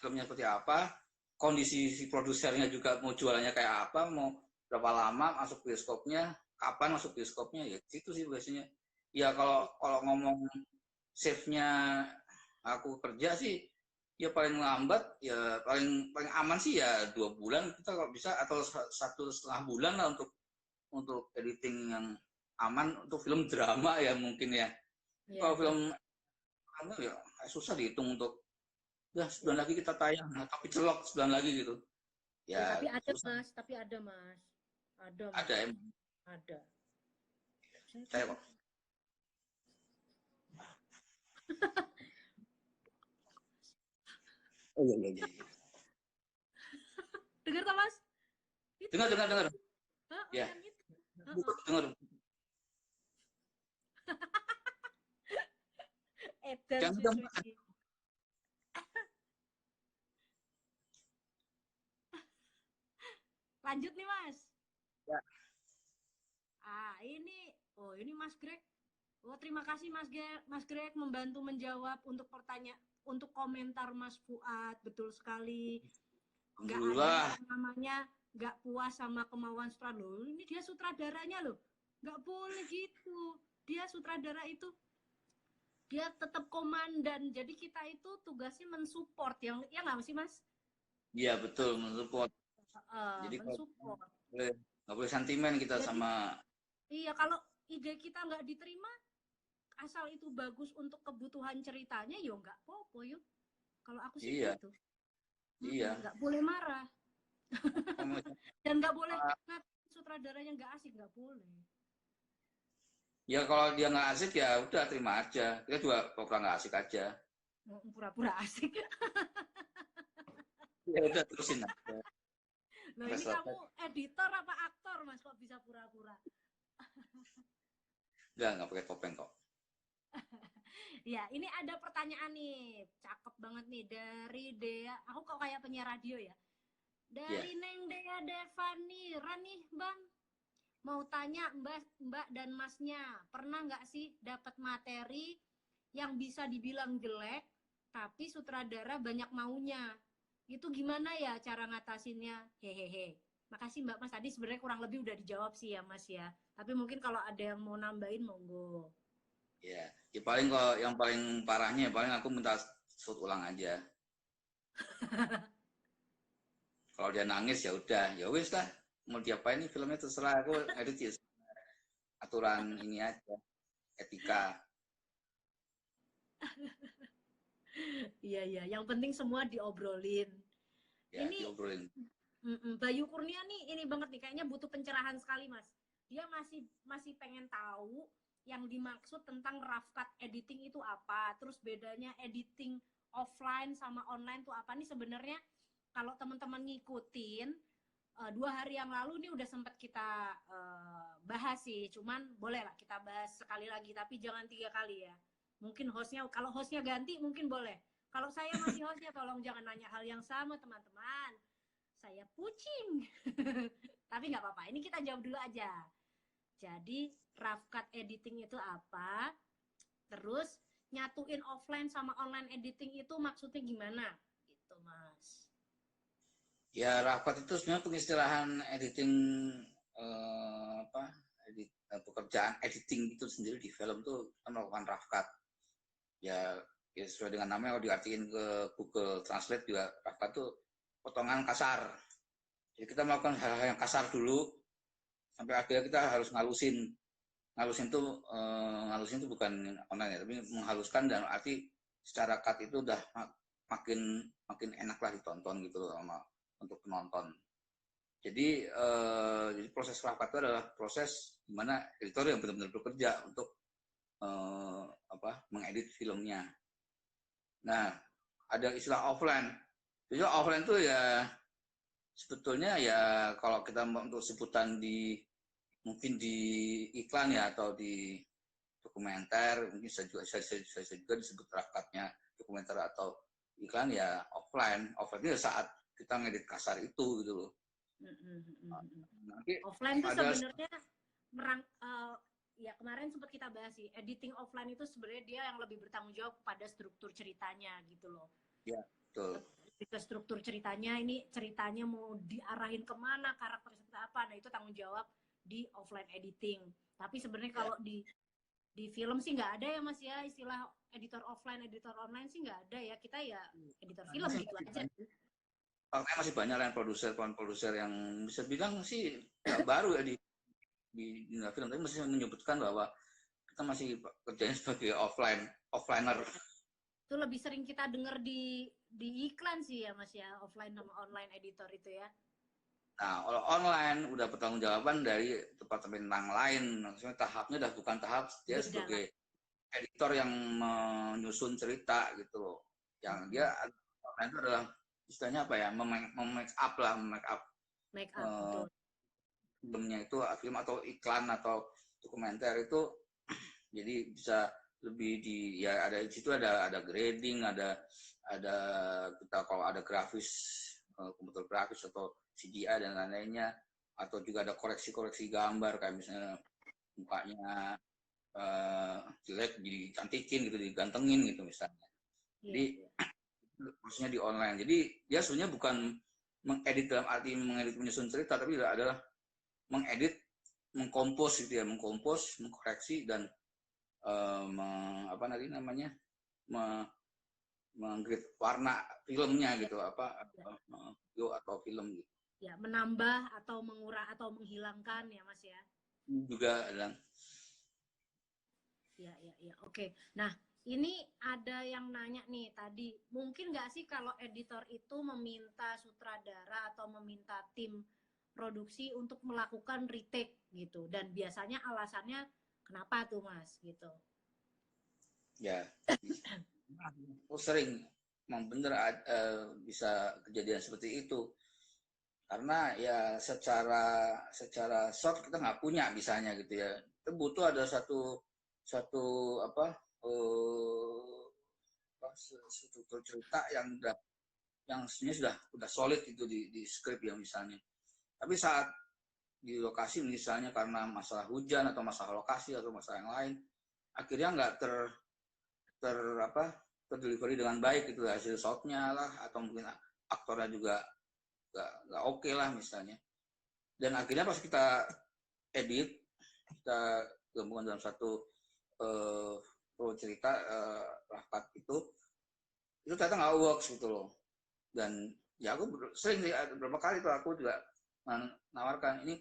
Filmnya seperti apa, kondisi si produsernya juga mau jualannya kayak apa, mau berapa lama masuk bioskopnya, kapan masuk bioskopnya, ya itu sih biasanya. Ya kalau ngomong save-nya aku kerja sih ya paling lambat ya paling aman sih ya 2 bulan kita kalau bisa, atau 1,5 bulan lah untuk editing yang aman untuk film drama ya mungkin ya. Kalau film ya susah dihitung untuk ya sebulan lagi kita tayang, tapi celok sebulan lagi gitu. Ya tapi ada susah. Mas, tapi ada Mas. Ada Mas. Ada. Saya kok. Oh iya. Dengar tak Mas? Dengar. Ya. Dengar. Jangan lanjut nih Mas. Ya. Ini Mas Greg. Terima kasih Mas Greg membantu menjawab untuk untuk komentar Mas Fuad, betul sekali. Nggak ada namanya nggak puas sama kemauan sutradara. Ini dia sutradaranya loh. Nggak boleh gitu. Dia sutradara itu dia tetap komandan. Jadi kita itu tugasnya mensupport ya nggak sih Mas? Iya betul, mensupport. Jadi mensupport. Nggak boleh sentimen kita. Jadi, sama. Iya, kalau ide kita nggak diterima, asal itu bagus untuk kebutuhan ceritanya, yo nggak apa-apa yuk. Kalau aku sih gitu. Iya. Nggak boleh marah. Dan nggak boleh sutradaranya nggak asik, nggak boleh. Ya kalau dia nggak asik ya udah terima aja. Kita juga pura-pura nggak asik aja. Pura-pura asik. Ya udah terusin aja. Loh ini kamu editor apa aktor Mas kok bisa pura-pura? Nggak pakai topeng kok. Ya, ini ada pertanyaan nih, cakep banget nih dari Dea. Aku kok kayak penyiar radio ya. Dari Neng Dea Devanira nih, Bang. mau tanya Mbak dan Masnya, pernah nggak sih dapat materi yang bisa dibilang jelek, tapi sutradara banyak maunya? Itu gimana ya cara ngatasinnya? Hehehe. Makasih Mbak Mas, tadi sebenarnya kurang lebih udah dijawab sih ya Mas ya. Tapi mungkin kalau ada yang mau nambahin, monggo. Ya, ya paling kalau yang paling parahnya paling aku minta shoot ulang aja. Kalau dia nangis ya udah, ya wis lah. Mau diapain nih filmnya terserah aku edit ya. Aturan ini aja, etika. Iya, iya. Yang penting semua diobrolin. Ya Ini diobrolin. Bayu Kurnia nih ini banget nih, kayaknya butuh pencerahan sekali Mas. Dia masih masih pengen tahu yang dimaksud tentang rough cut editing itu apa, terus bedanya editing offline sama online tuh apa nih sebenarnya. Kalau teman-teman ngikutin 2 hari yang lalu nih udah sempat kita bahas sih, cuman boleh lah kita bahas sekali lagi, tapi jangan 3 kali ya. Mungkin hostnya, kalau hostnya ganti mungkin boleh. Kalau saya masih hostnya, tolong jangan nanya hal yang sama teman-teman, saya pucing. Tapi nggak apa-apa, ini kita jawab dulu aja. Jadi rough cut editing itu apa, terus nyatuin offline sama online editing itu maksudnya gimana gitu Mas. Ya rapat itu sebenarnya pengistilahan editing apa pekerjaan editing itu sendiri di film tuh kan melakukan rough cut. Ya, ya sesuai dengan namanya kalau diartikan ke Google Translate juga rough cut tuh potongan kasar. Jadi kita melakukan hal-hal yang kasar dulu sampai akhirnya kita harus ngalusin. Ngalusin tuh bukan online ya, tapi menghaluskan dan arti secara cut itu udah makin makin enak lah ditonton gitu loh sama untuk penonton. Jadi proses rough cut itu adalah proses di mana editor yang benar-benar bekerja untuk mengedit filmnya. Nah, ada istilah offline. Jadi offline itu ya sebetulnya ya kalau kita untuk sebutan di mungkin di iklan ya atau di dokumenter mungkin bisa juga disebut rough cut-nya dokumenter atau iklan ya offline. Offline itu ya saat kita ngedit kasar itu gitu loh. Nanti offline tuh sebenarnya ya kemarin sempat kita bahas sih, editing offline itu sebenarnya dia yang lebih bertanggung jawab pada struktur ceritanya gitu loh. Ya, betul. Ke struktur ceritanya, ini ceritanya mau diarahin kemana, karakter seperti apa, nah itu tanggung jawab di offline editing. Tapi sebenarnya kalau di film sih nggak ada ya Mas ya, istilah editor offline, editor online sih nggak ada ya, kita ya editor film gitu aja. Faktanya masih banyak lah produser yang bisa bilang sih nggak baru ya di dunia film, tapi masih menyebutkan bahwa kita masih kerjanya sebagai offliner. Itu lebih sering kita dengar di iklan sih ya Mas ya, offline sama online editor itu ya. Nah, kalau online udah pertanggungjawaban dari departemen yang lain, maksudnya tahapnya udah bukan tahap dia sebagai editor yang menyusun cerita gitu loh. Yang dia online itu adalah istilahnya apa ya, make up filmnya itu film atau iklan atau dokumenter itu jadi bisa lebih di ya ada di situ ada grading, ada kita kalau ada grafis komputer grafis atau CGI dan lain-lainnya, atau juga ada koreksi gambar kayak misalnya mukanya jelek dicantikin gitu, digantengin gitu misalnya. Jadi maksudnya di online. Jadi dia sebenarnya bukan mengedit dalam arti mengedit menyusun cerita, tapi adalah mengedit, mengkompos gitu ya, mengkompos, mengkoreksi dan menggrid warna filmnya gitu video atau film gitu. Ya, menambah atau mengurang atau menghilangkan ya Mas ya. Juga ada. Ya. Oke. Nah, ini ada yang nanya nih tadi, mungkin nggak sih kalau editor itu meminta sutradara atau meminta tim produksi untuk melakukan retake gitu, dan biasanya alasannya kenapa tuh Mas gitu? Ya, sering memang bener bisa kejadian seperti itu karena ya secara soft kita nggak punya misalnya gitu ya, kita butuh ada satu struktur cerita yang sebenarnya sudah solid itu di skrip ya misalnya, tapi saat di lokasi misalnya karena masalah hujan atau masalah lokasi atau masalah yang lain, akhirnya nggak terdelivery dengan baik gitu, hasil shotnya lah, atau mungkin aktornya juga nggak oke lah misalnya. Dan akhirnya pas kita edit, kita gabungkan dalam satu cerita rapat itu ternyata nggak works gitu loh. Dan ya aku sering sih, beberapa kali tuh aku juga menawarkan ini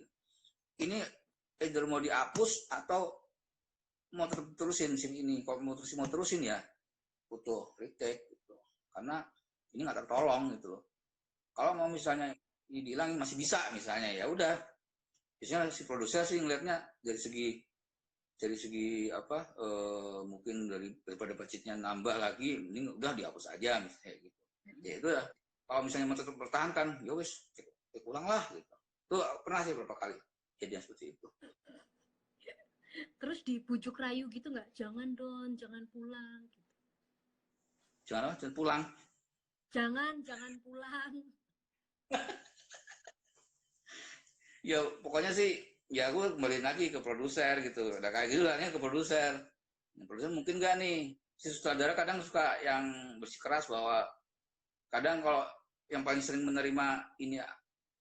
either mau dihapus atau mau terusin scene ini. Kalau mau terusin ya butuh retake gitu, karena ini nggak tertolong gitu loh. Kalau mau misalnya ini dihilangin masih bisa misalnya, ya udah. Biasanya si produser sih ngelihatnya dari segi apa, mungkin daripada budgetnya nambah lagi, ini udah dihapus aja misalnya gitu. Ya itu ya, kalau misalnya mau tetap pertahankan, ya wis kurang lah gitu. Itu pernah sih beberapa kali kejadian seperti itu. Terus dibujuk rayu gitu nggak? Jangan Don, jangan pulang. Gitu. Jangan pulang. Jangan pulang. Ya pokoknya sih, ya aku kembali lagi ke produser gitu. Udah kayak gitu lah ke produser. Produser mungkin nggak nih, si sutradara kadang suka yang bersikeras bahwa kadang kalau yang paling sering menerima ini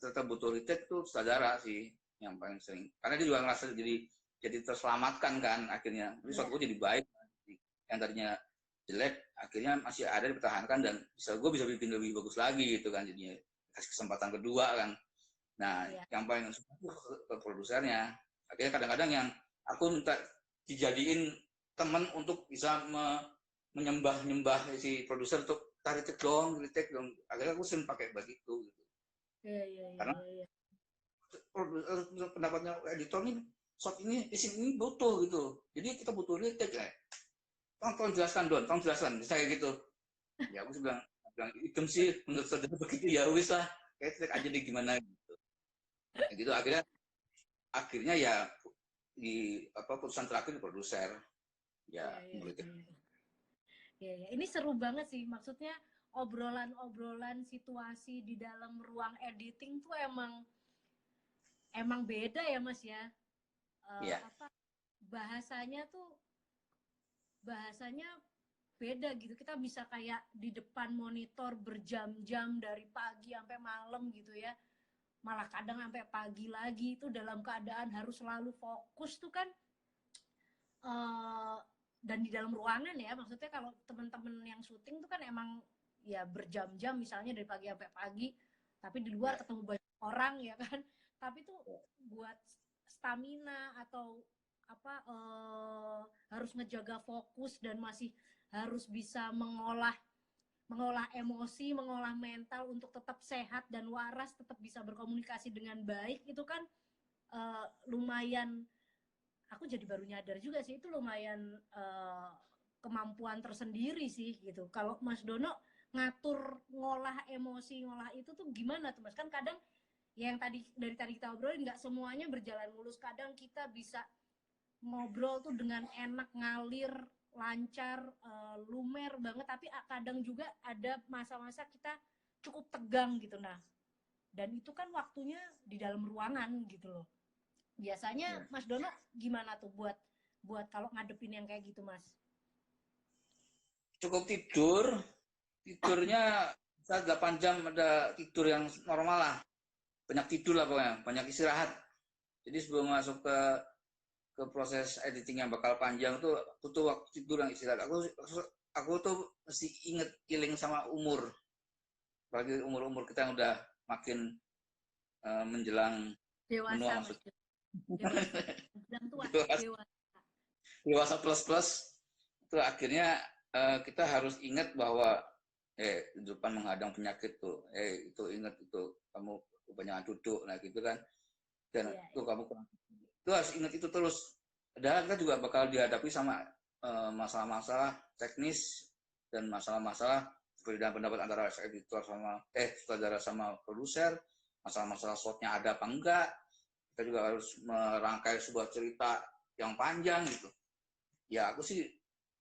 ternyata butuh retake tuh sutradara sih yang paling sering, karena dia juga ngerasa jadi terselamatkan kan akhirnya. Jadi suatu jadi baik, yang tadinya jelek akhirnya masih ada dipertahankan dan gue bisa bikin lebih bagus lagi gitu kan, jadinya kasih kesempatan kedua kan. Nah yang paling suka ke produsernya. Akhirnya kadang-kadang yang aku minta dijadiin teman untuk bisa menyembah si produser untuk retake dong. Akhirnya aku sering pakai begitu gitu. Karena pendapatnya editor nih, shot ini di sini butuh gitu, jadi kita butuh retake ya. Tolong jelaskan Don, tolong jelaskan, saya gitu. Ya aku bilang hitam sih menurut saudara begitu, ya wis lah, kayak retake aja deh gimana gitu. Ya, gitu akhirnya ya di putusan terakhir di produser ya. Ya, ini seru banget sih, maksudnya obrolan-obrolan situasi di dalam ruang editing tuh emang beda ya Mas ya. Bahasanya beda gitu. Kita bisa kayak di depan monitor berjam-jam dari pagi sampai malam gitu ya. Malah kadang sampai pagi lagi itu dalam keadaan harus selalu fokus tuh kan. Dan di dalam ruangan ya, maksudnya kalau teman-teman yang syuting tuh kan emang ya berjam-jam misalnya dari pagi sampai pagi, tapi di luar ketemu banyak orang ya kan, tapi tuh buat stamina atau harus ngejaga fokus dan masih harus bisa mengolah emosi, mengolah mental untuk tetap sehat dan waras, tetap bisa berkomunikasi dengan baik, itu kan lumayan. Aku jadi baru nyadar juga sih, itu lumayan kemampuan tersendiri sih gitu. Kalau Mas Dono ngatur ngolah emosi, ngolah itu tuh gimana tuh Mas? Kan kadang ya yang dari tadi kita obrolin nggak semuanya berjalan mulus. Kadang kita bisa ngobrol tuh dengan enak, ngalir, lancar, lumer banget. Tapi kadang juga ada masa-masa kita cukup tegang gitu. Nah, dan itu kan waktunya di dalam ruangan gitu loh. Biasanya Mas Dono gimana tuh buat kalau ngadepin yang kayak gitu Mas? Cukup tidurnya 8 jam, ada tidur yang normal lah, banyak tidur lah pokoknya, banyak istirahat. Jadi sebelum masuk ke proses editing yang bakal panjang tuh butuh waktu tidur yang istirahat. Aku tuh mesti inget iling sama umur, apalagi umur kita yang udah makin menjelang dewasa maksudnya. Dewasa plus itu akhirnya kita harus ingat bahwa di depan menghadang penyakit tuh, itu ingat itu kamu kebanyakan duduk, nah gitu kan, dan itu kamu itu harus ingat itu terus. Padahal kita juga bakal dihadapi sama masalah-masalah teknis dan masalah-masalah perbedaan pendapat antara editor sama sutradara sama produser, masalah-masalah shotnya ada apa enggak. Kita juga harus merangkai sebuah cerita yang panjang gitu. Ya aku sih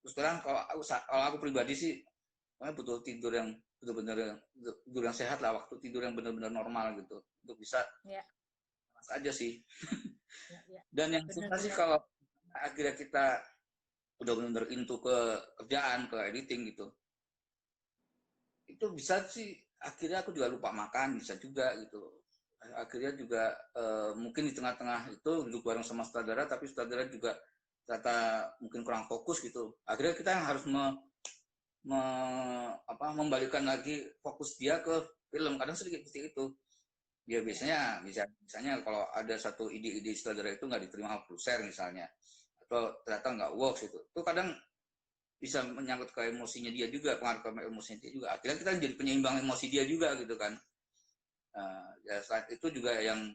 terus terang, kalau aku pribadi sih butuh tidur yang benar-benar tidur yang sehat lah, waktu tidur yang benar-benar normal gitu untuk bisa aja sih. Ya. Dan yang susah sih kalau akhirnya kita udah benar-benar into ke kerjaan, ke editing gitu, itu bisa sih akhirnya aku juga lupa makan, bisa juga gitu. Akhirnya juga mungkin di tengah-tengah itu duduk bareng sama sutradara, tapi sutradara juga ternyata mungkin kurang fokus gitu. Akhirnya kita yang harus membalikan lagi fokus dia ke film. Kadang sedikit seperti itu. Dia misalnya kalau ada satu ide-ide sutradara itu nggak diterima produser misalnya, atau ternyata nggak works itu kadang bisa menyangkut ke emosinya dia juga, pengaruh ke emosinya dia juga. Akhirnya kita jadi penyeimbang emosi dia juga gitu kan. Ya selain itu juga yang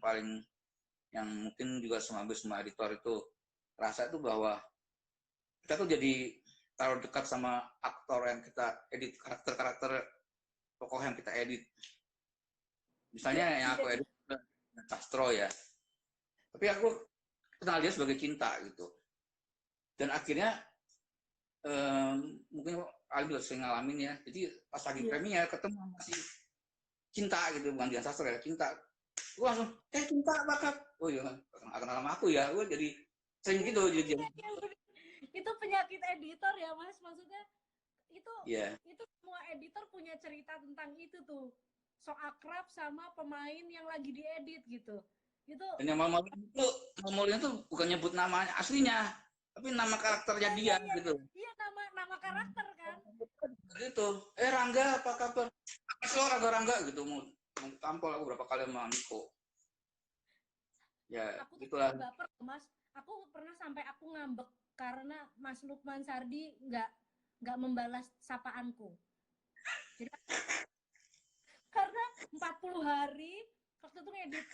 mungkin juga semua editor itu rasa itu bahwa kita tuh jadi terlalu dekat sama aktor yang kita edit, karakter tokoh yang kita edit. Misalnya yang aku edit Castro ya, tapi aku kenal dia sebagai Cinta gitu. Dan akhirnya mungkin kalian juga sering ngalamin ya. Jadi pas lagi premier ketemu masih Cinta gitu, bukan Dian Sastro ya, Cinta. Gue langsung, Cinta bakal. Oh iya, nggak kenal sama aku ya. Gue jadi sering gitu. Jadi itu penyakit editor ya Mas, maksudnya itu semua editor punya cerita tentang itu tuh, so akrab sama pemain yang lagi diedit gitu. Itu dan yang malu-malunya tuh bukan nyebut namanya aslinya, tapi nama karakternya dia gitu. Iya, nama karakter kan. Gitu. Rangga apa kabar? Apa Rangga gitu, mau tampol aku berapa kali sama Niko. Ya, aku gitulah. Baper Mas, aku pernah sampai aku ngambek karena Mas Lukman Sardi nggak membalas sapaanku. Jadi, karena 40 hari waktu itu ngedit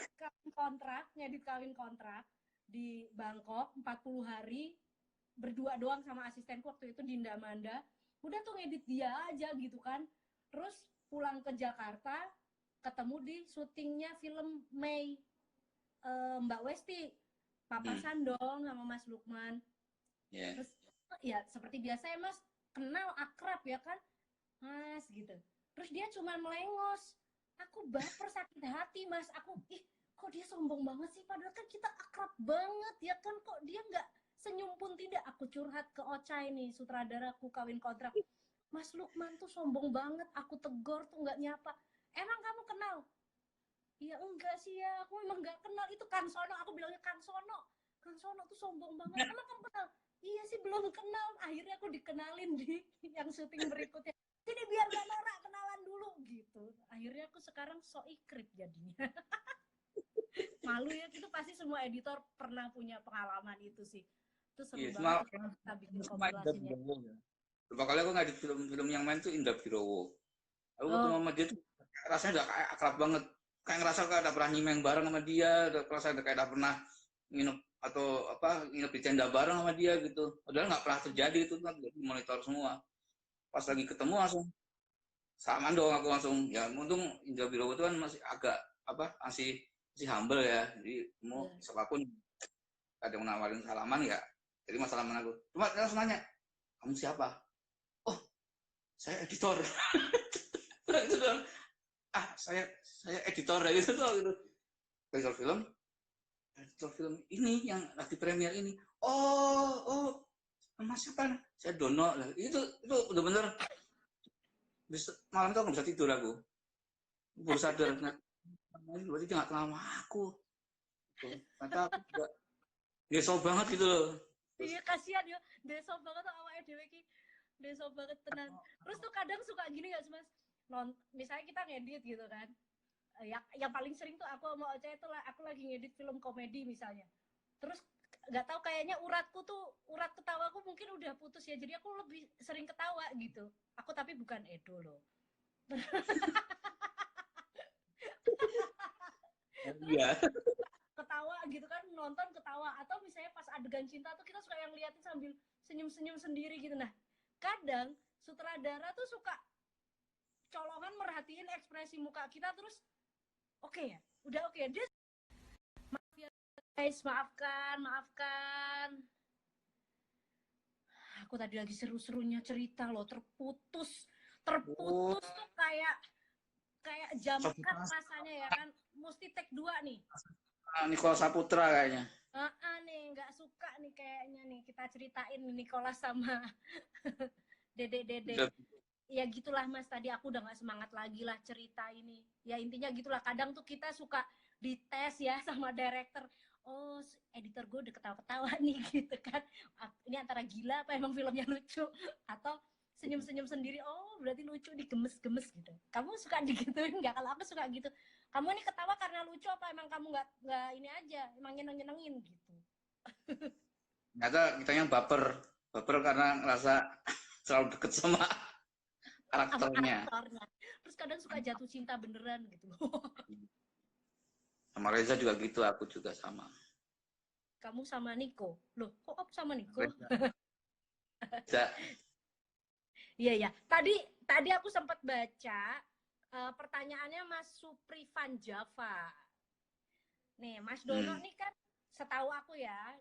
kawin kontrak di Bangkok 40 hari berdua doang sama asistenku waktu itu Dinda Manda. Udah tuh ngedit dia aja gitu kan. Terus pulang ke Jakarta ketemu di syutingnya film Mei, Mbak Westi, papasan dong sama Mas Lukman. Terus ya seperti biasa ya Mas, kenal akrab ya kan Mas gitu. Terus dia cuma melengos, aku baper sakit hati Mas, aku kok dia sombong banget sih, padahal kan kita akrab banget ya kan, kok dia nggak senyum pun tidak. Aku curhat ke Ocai nih, sutradaraku kawin kontrak, Mas Lukman tuh sombong banget, aku tegur tuh nggak nyapa. Emang kamu kenal? Iya enggak sih ya, aku memang nggak kenal, itu Kang Sono, aku bilangnya Kang Sono tuh sombong banget. Emang kamu kenal? Iya sih belum kenal. Akhirnya aku dikenalin di yang syuting berikutnya, sini biar Mbak Nora kenalan dulu gitu. Akhirnya aku sekarang so ikrip jadinya. Malu ya, itu pasti semua editor pernah punya pengalaman itu sih. Itu seru banget kita bikin kompilasinya. Berapa kali aku ngedit film yang main tuh Indra Birowo. Aku ketemu sama dia tuh rasanya udah kayak akrab banget. Kayak ngerasa kayak udah pernah nyimeng bareng sama dia, udah ngerasa kayak udah pernah nginep atau nginep di tenda bareng sama dia gitu. Padahal nggak pernah terjadi itu kan, monitor semua. Pas lagi ketemu langsung salaman dong, aku langsung ya, untung Indra Birowo itu kan masih agak masih humble ya, jadi mau siapapun ada yang nawarin salaman ya jadi masalah mana aku, cuma dia langsung nanya, kamu siapa? Oh, saya editor. Itu dong, saya editor gitu tuh, editor film ini yang lagi premier ini. Oh Mas siapa? Saya Dono. Itu udah bener, malam itu aku nggak bisa tidur, aku baru sadar berarti dia nggak kenal sama aku. Ternyata aku juga deso banget gitu loh. Iya kasihan ya, deso banget sama EDW ki, deso banget tenan. Terus tuh kadang suka gini gak sih Mas, misalnya kita ngedit gitu kan, yang paling sering tuh aku sama Ocha itu aku lagi ngedit film komedi misalnya, terus nggak tahu kayaknya urat ketawaku mungkin udah putus ya, jadi aku lebih sering ketawa gitu. Aku tapi bukan Edo loh. Iya. Ketawa gitu kan, nonton ketawa, atau misalnya pas adegan cinta tuh kita suka yang liatin sambil senyum-senyum sendiri gitu. Nah kadang sutradara tuh suka colongan merhatiin ekspresi muka kita, terus oke ya, udah oke dia, maaf ya guys, maafkan aku tadi lagi seru-serunya cerita loh, terputus tuh kayak jam cut rasanya ya kan, mesti take 2 nih. Nicholas Saputra kayaknya. Nih nggak suka nih kayaknya nih kita ceritain Nicholas sama Dede. Ya gitulah Mas, tadi aku udah nggak semangat lagi lah cerita ini. Ya intinya gitulah, kadang tuh kita suka dites ya sama director. Oh, editor gue udah ketawa-ketawa nih gitu kan. Ini antara gila apa emang filmnya lucu, atau senyum-senyum sendiri. Oh, berarti lucu, digemes-gemes gitu. Kamu suka digituin nggak? Kalau aku suka gitu. Kamu ini ketawa karena lucu apa emang kamu nggak ini aja, emang nyeneng-nyenengin gitu. Ternyata kitanya baper karena ngerasa terlalu deket sama Sama karakternya. karakternya. Terus kadang suka jatuh cinta beneran gitu. Sama Reza juga gitu, aku juga sama. Kamu sama Niko. Loh, kok kamu sama Niko? Reza. Reza. Iya ya. Tadi aku sempat baca pertanyaannya Mas Supri Van Java. Nih, Mas Dono nih kan setahu aku ya,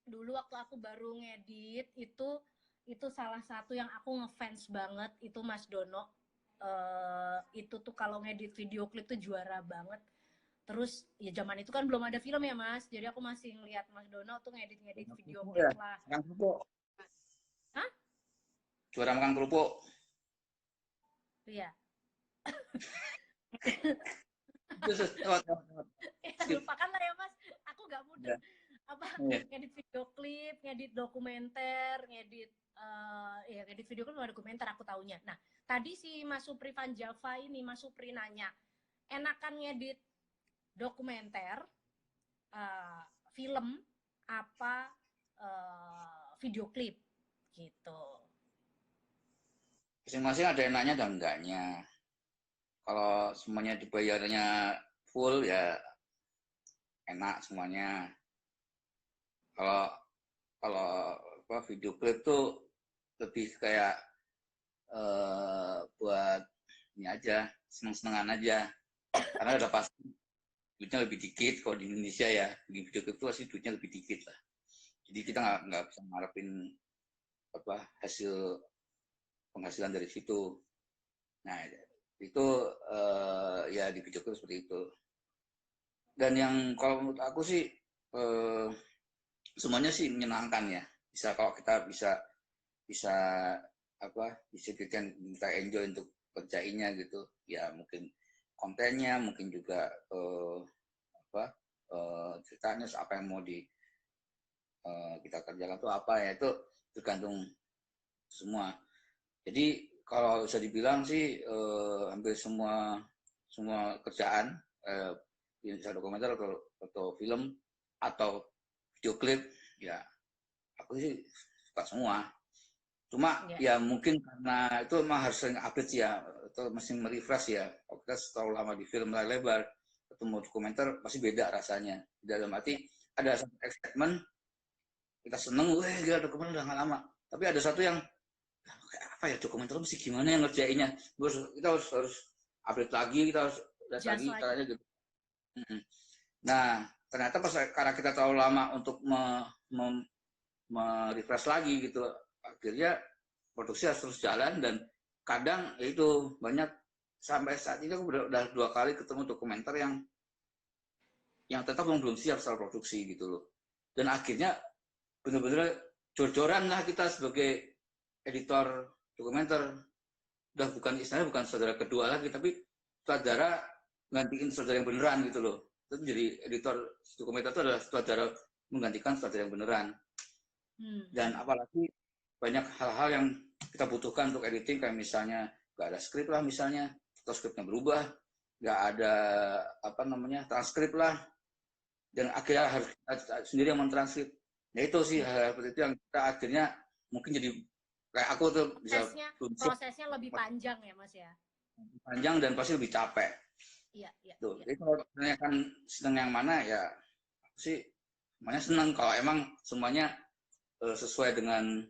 dulu waktu aku baru ngedit itu salah satu yang aku ngefans banget itu Mas Dono. Itu tuh kalau ngedit video klip tuh juara banget. Terus ya zaman itu kan belum ada film ya Mas, jadi aku masih ngeliat Mas Dono tuh ngedit video klip Ya, lah. makan kerupuk. Hah? Juara makan kerupuk. Iya. Ya, Skip. lupakan lah ya Mas, aku gak mudeng. Ya. Apa Ya. ngedit video klip, ngedit dokumenter, ngedit video klip sama dokumenter aku taunya. Nah, tadi si Mas Supri Van Java ini, Mas Supri nanya, enakan ngedit dokumenter, film, apa video klip gitu. Masing-masing ada enaknya dan enggaknya. Kalau semuanya dibayarnya full ya enak semuanya. Kalau kalau video klip tuh lebih kayak buat ini aja, seneng-senengan aja. Karena udah pasti duitnya lebih dikit kalau di Indonesia ya. Di video klip tuh pasti duitnya lebih dikit lah. Jadi kita nggak bisa ngarepin hasil penghasilan dari situ. Nah itu ya di video klip seperti itu. Dan yang kalau menurut aku sih semuanya sih menyenangkan ya. Bisa kalau kita bisa kita enjoy untuk kerjainnya gitu. Ya mungkin kontennya, mungkin juga ceritanya apa yang mau kita kerjakan tuh apa ya, itu tergantung semua. Jadi kalau bisa dibilang sih hampir semua kerjaan bisa dokumenter atau film atau video klip ya aku sih suka semua. Cuma ya mungkin karena itu memang harus sering update sih ya, atau mesti merefresh ya. Kalau kita terlalu lama di film layar lebar ketemu dokumenter pasti beda rasanya. Dalam arti ada satu excitement, kita seneng, wah gila dokumenter udah lama. Tapi ada satu yang kayak apa ya, dokumenter mesti gimana yang ngerjainnya. Kita harus update lagi, kita harus lihat lagi caranya gitu. Nah ternyata pas karena kita terlalu lama untuk merefresh lagi gitu, akhirnya produksi harus terus jalan. Dan kadang itu banyak, sampai saat ini aku udah 2 kali ketemu dokumenter yang tetap belum siap secara produksi gitu loh. Dan akhirnya bener-bener jor-joran lah kita sebagai editor dokumenter, udah istilahnya bukan saudara kedua lagi, tapi saudara gantiin saudara yang beneran gitu loh. Itu jadi editor dokumenter itu adalah saudara menggantikan saudara yang beneran. Dan apalagi banyak hal-hal yang kita butuhkan untuk editing, kayak misalnya nggak ada skrip lah misalnya, atau skripnya berubah, nggak ada transkrip lah, dan akhirnya harus sendiri yang mentranskrip. Ya itu sih hal-hal seperti itu yang kita akhirnya mungkin jadi kayak aku tuh bisa prosesnya lebih panjang ya Mas ya. Panjang dan pasti lebih capek. Iya. Jadi kalau kan seneng yang mana ya sih, semuanya seneng kalau emang semuanya sesuai dengan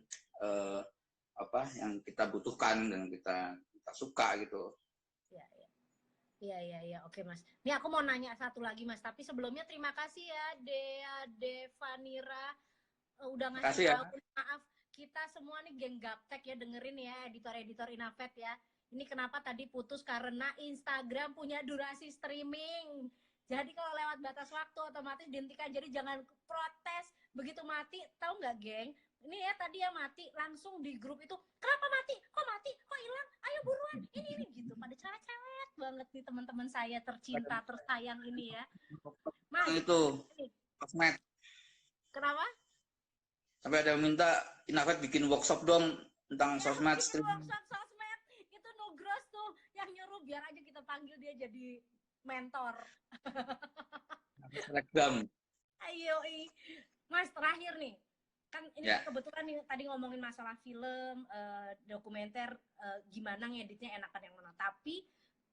yang kita butuhkan dan kita suka gitu. Iya. Oke Mas. Ini aku mau nanya satu lagi Mas, tapi sebelumnya terima kasih ya Dea Devanira udah ngasih tahu. Maaf kita semua nih geng gaptek ya, dengerin ya editor Inavet ya. Ini kenapa tadi putus karena Instagram punya durasi streaming. Jadi kalau lewat batas waktu otomatis dihentikan. Jadi jangan protes begitu mati. Tahu nggak, geng? Ini ya tadi ya mati langsung di grup itu. Kenapa mati? Kok mati? Kok hilang? Ayo buruan. Ini gitu. Pada cewek-cewek banget nih teman-teman saya tercinta, tersayang ini ya. Mas, Itu ini, sosmed. kenapa? Sampai ada yang minta Inafet bikin workshop dong tentang Ya, sosmed bikin streaming. workshop sosmed. Itu Nugros tuh yang nyuruh biar aja kita panggil dia jadi mentor. Telegram. Ayo, Mas terakhir nih. Kan ini Ya, kebetulan nih, tadi ngomongin masalah film, dokumenter, gimana ngeditnya enakan yang mana. Tapi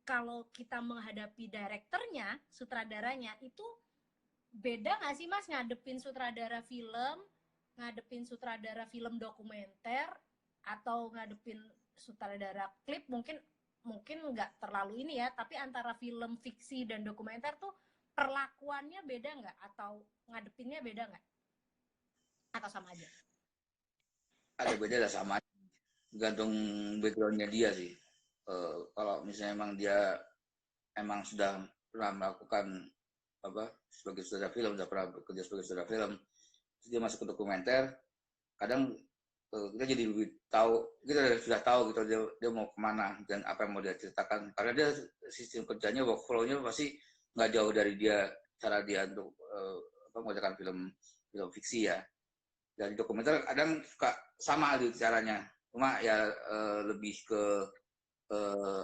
kalau kita menghadapi direkturnya, sutradaranya, itu beda nggak sih Mas ngadepin sutradara film dokumenter atau ngadepin sutradara klip? Mungkin nggak terlalu ini ya, tapi antara film fiksi dan dokumenter tuh perlakuannya beda nggak atau ngadepinnya beda nggak atau sama aja? ada beda lah sama. Gantung backgroundnya dia sih. Kalau misalnya emang dia emang sudah pernah melakukan apa sebagai sutradara film, sudah pernah bekerja sebagai sutradara film, terus dia masuk ke dokumenter, kadang kita jadi lebih tahu, kita sudah tahu gitu dia mau kemana dan apa yang mau dia ceritakan, karena dia sistem kerjanya workflow-nya pasti nggak jauh dari dia, cara dia untuk mengerjakan film film fiksi ya. Dan dokumenter kadang suka sama gitu caranya, cuma ya lebih ke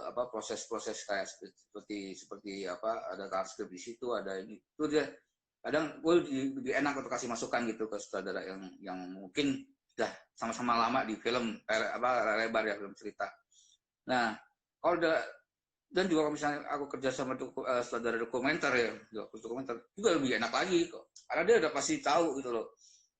apa proses-proses kayak seperti apa ada transkrip di situ, ada ini itu dia kadang gue lebih enak untuk kasih masukan gitu ke sutradara yang mungkin sudah sama-sama lama di film apa lebar ya, film cerita. Nah kalau udah, dan juga kalau misalnya aku kerja sama sutradara dokumenter ya, dokumenter juga lebih enak lagi kok, karena dia udah pasti tahu gitu loh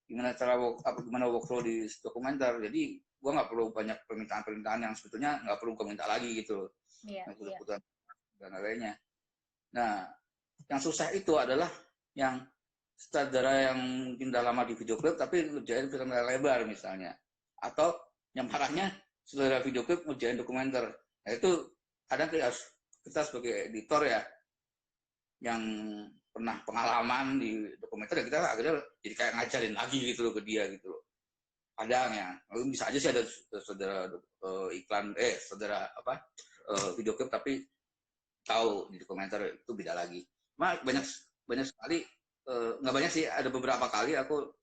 gimana cara gimana workflow di dokumenter. Jadi gue nggak perlu banyak permintaan yang sebetulnya nggak perlu gue minta lagi gitu loh, Iya, yang iya. kebutuhan dan lainnya. Nah yang susah itu adalah yang sutradara yang mungkin udah lama di video klip tapi ngerjain film lebar misalnya, atau yang parahnya sutradara video klip ngerjain dokumenter. Nah itu kadang kita sebagai editor ya yang pernah pengalaman di dokumenter ya, kita akhirnya jadi kayak ngajarin lagi gitu loh ke dia gitu loh. Kadang ya, bisa aja sih ada saudara iklan, saudara apa video klip tapi tahu di dokumenter itu beda lagi. Cuma banyak banyak sekali, nggak banyak sih, ada beberapa kali aku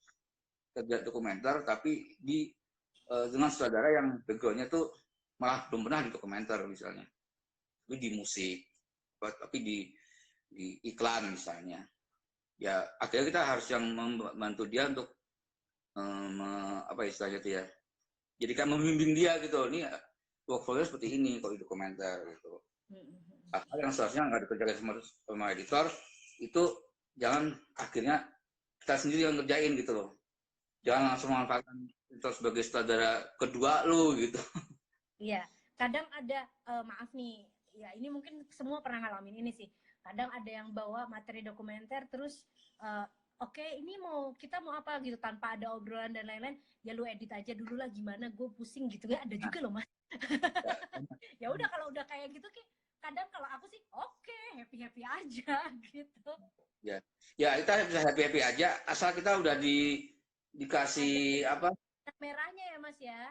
kerja dokumenter tapi dengan saudara yang backgroundnya tuh malah belum pernah di dokumenter misalnya, tapi di musik, tapi di iklan misalnya. Ya akhirnya kita harus yang membantu dia untuk apa istilahnya itu ya, jadi kan membimbing dia gitu, ini workflow-nya seperti ini kalau di dokumenter gitu. Hal yang seharusnya nggak dikerjakan sama editor itu, jangan akhirnya kita sendiri yang ngerjain gitu loh, jangan langsung memanfaatkan itu sebagai sutradara kedua lu gitu. Iya, kadang ada, maaf nih, ya ini mungkin semua pernah ngalamin ini sih. Kadang ada yang bawa materi dokumenter terus, oke, ini kita mau apa gitu tanpa ada obrolan dan lain-lain, ya lu edit aja dulu lah gimana, gue pusing gitu ya, ada juga loh Mas. Ya udah kalau udah kayak gitu kadang kalau aku sih oke, happy-happy aja gitu. Ya, ya kita bisa happy happy aja asal kita udah Ada dikasih apa merahnya ya Mas ya.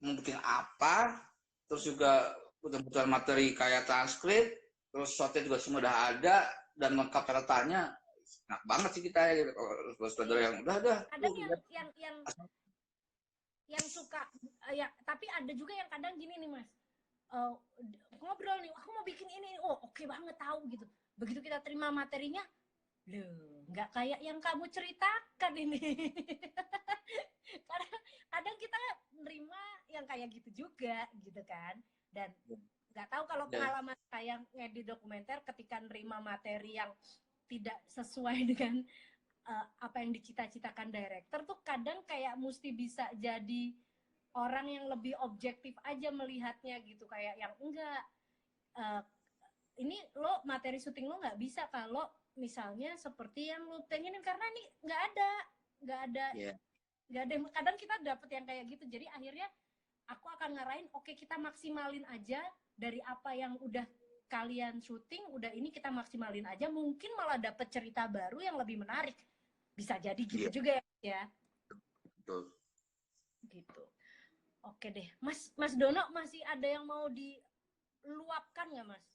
mau bikin apa, terus juga kebutuhan materi kayak transkrip, terus shotnya juga semua udah ada dan lengkap catatannya, enak banget sih kita ya, kalau saudara Iya. yang udah Kadang yang suka, ya tapi ada juga yang kadang gini nih Mas, uh, ngobrol nih, aku mau bikin ini, oh oke banget tahu gitu, begitu kita terima materinya, loh nggak kayak yang kamu ceritakan ini. kadang kadang kita nerima yang kayak gitu juga gitu kan, dan nggak tahu kalau ya, pengalaman saya ngedit dokumenter ketika nerima materi yang tidak sesuai dengan apa yang dicita-citakan director tuh kadang kayak mesti bisa jadi orang yang lebih objektif aja melihatnya gitu, kayak yang enggak, uh, ini lo materi syuting lo nggak bisa kalau misalnya seperti yang lo pengenin, karena ini nggak ada ya, nggak ada. Kadang kita dapet yang kayak gitu, jadi akhirnya aku akan ngarahin, oke kita maksimalin aja dari apa yang udah kalian syuting udah ini kita maksimalin aja, mungkin malah dapet cerita baru yang lebih menarik. Bisa jadi gitu juga ya. Betul. Gitu. Oke deh, Mas Dono masih ada yang mau diluapkan nggak Mas?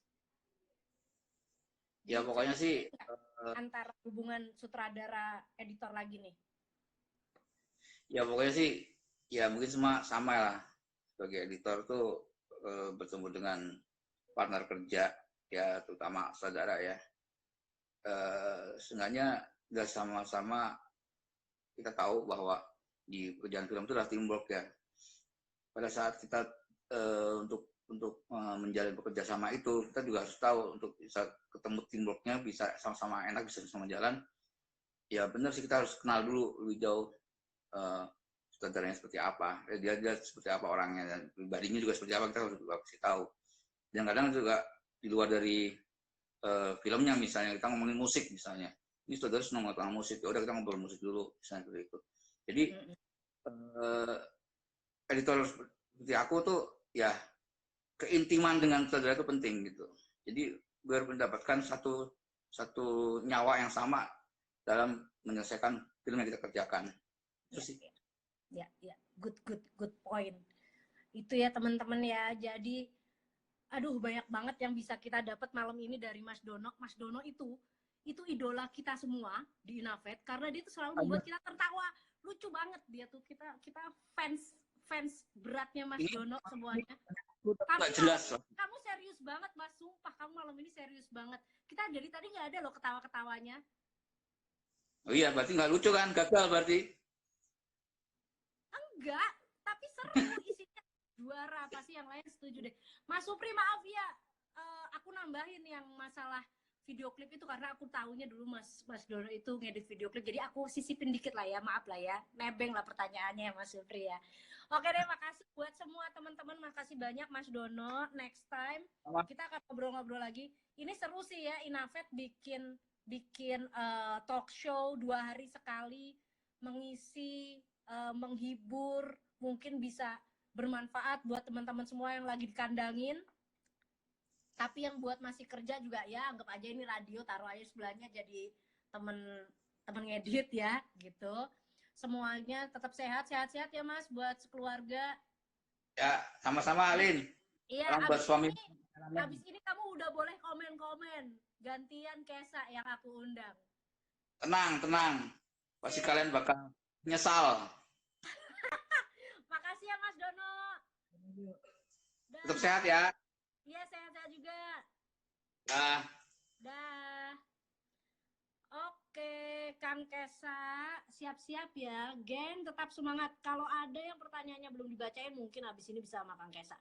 Ya pokoknya sih antara hubungan sutradara editor lagi nih. Ya pokoknya sih ya mungkin semua sama lah, sebagai editor tuh bertemu dengan partner kerja ya, terutama saudara ya, seenggaknya udah sama-sama kita tahu bahwa di pekerjaan film itu adalah teamwork ya. Pada saat kita untuk menjalin bekerja sama itu, kita juga harus tahu untuk bisa ketemu teamworknya, bisa sama-sama enak, bisa sama jalan. Ya benar sih, kita harus kenal dulu lebih jauh sutradaranya seperti apa, dia seperti apa orangnya, dan pribadinya juga seperti apa, kita harus kasih tahu. Dan kadang juga di luar dari filmnya, misalnya kita ngomongin musik misalnya, ini sutradara senang ngomongin musik, ya udah kita ngobrol musik dulu misalnya seperti itu. Jadi editor seperti aku tuh ya, keintiman dengan sutradara itu penting gitu. Jadi biar mendapatkan satu nyawa yang sama dalam menyelesaikan film yang kita kerjakan. Itu sih. Ya, good point. Itu ya teman-teman ya. Jadi, aduh banyak banget yang bisa kita dapat malam ini dari Mas Dono. Mas Dono itu idola kita semua di Inavet, karena dia tuh selalu membuat kita tertawa. Lucu banget dia tuh, kita fans beratnya Mas Dono semuanya. Tapi jelas, kamu serius banget Mas, sumpah kamu malam ini serius banget. Kita dari tadi nggak ada loh ketawa-ketawanya. Oh iya, berarti nggak lucu kan? Gagal berarti. Enggak, tapi seru isinya. Juara, pasti yang lain setuju deh. Mas Supri, maaf ya, aku nambahin yang masalah video klip itu karena aku tahunya dulu Mas Dono itu ngedit video klip, jadi aku sisipin dikit lah ya, maaf lah ya, nebeng lah pertanyaannya Mas Supri ya. Oke deh, makasih buat semua teman-teman, makasih banyak Mas Dono. Next time kita akan ngobrol-ngobrol lagi. Ini seru sih ya, Inavet bikin talk show 2 hari sekali, mengisi, menghibur, mungkin bisa bermanfaat buat teman-teman semua yang lagi dikandangin. Tapi yang buat masih kerja juga ya, anggap aja ini radio, taruh aja sebelahnya jadi temen ngedit ya, gitu. Semuanya tetap sehat ya Mas, buat sekeluarga. Ya, sama-sama Alin. Iya, abis ini kamu udah boleh komen-komen. Gantian Kesa yang aku undang. Tenang. Pasti kalian bakal nyesal. Makasih ya Mas Dono. Tetap sehat ya. Iya, sehat-sehat juga. Dah. Oke, Kang Kesa, siap-siap ya. Geng, tetap semangat. Kalau ada yang pertanyaannya belum dibacain, mungkin abis ini bisa sama Kang Kesa.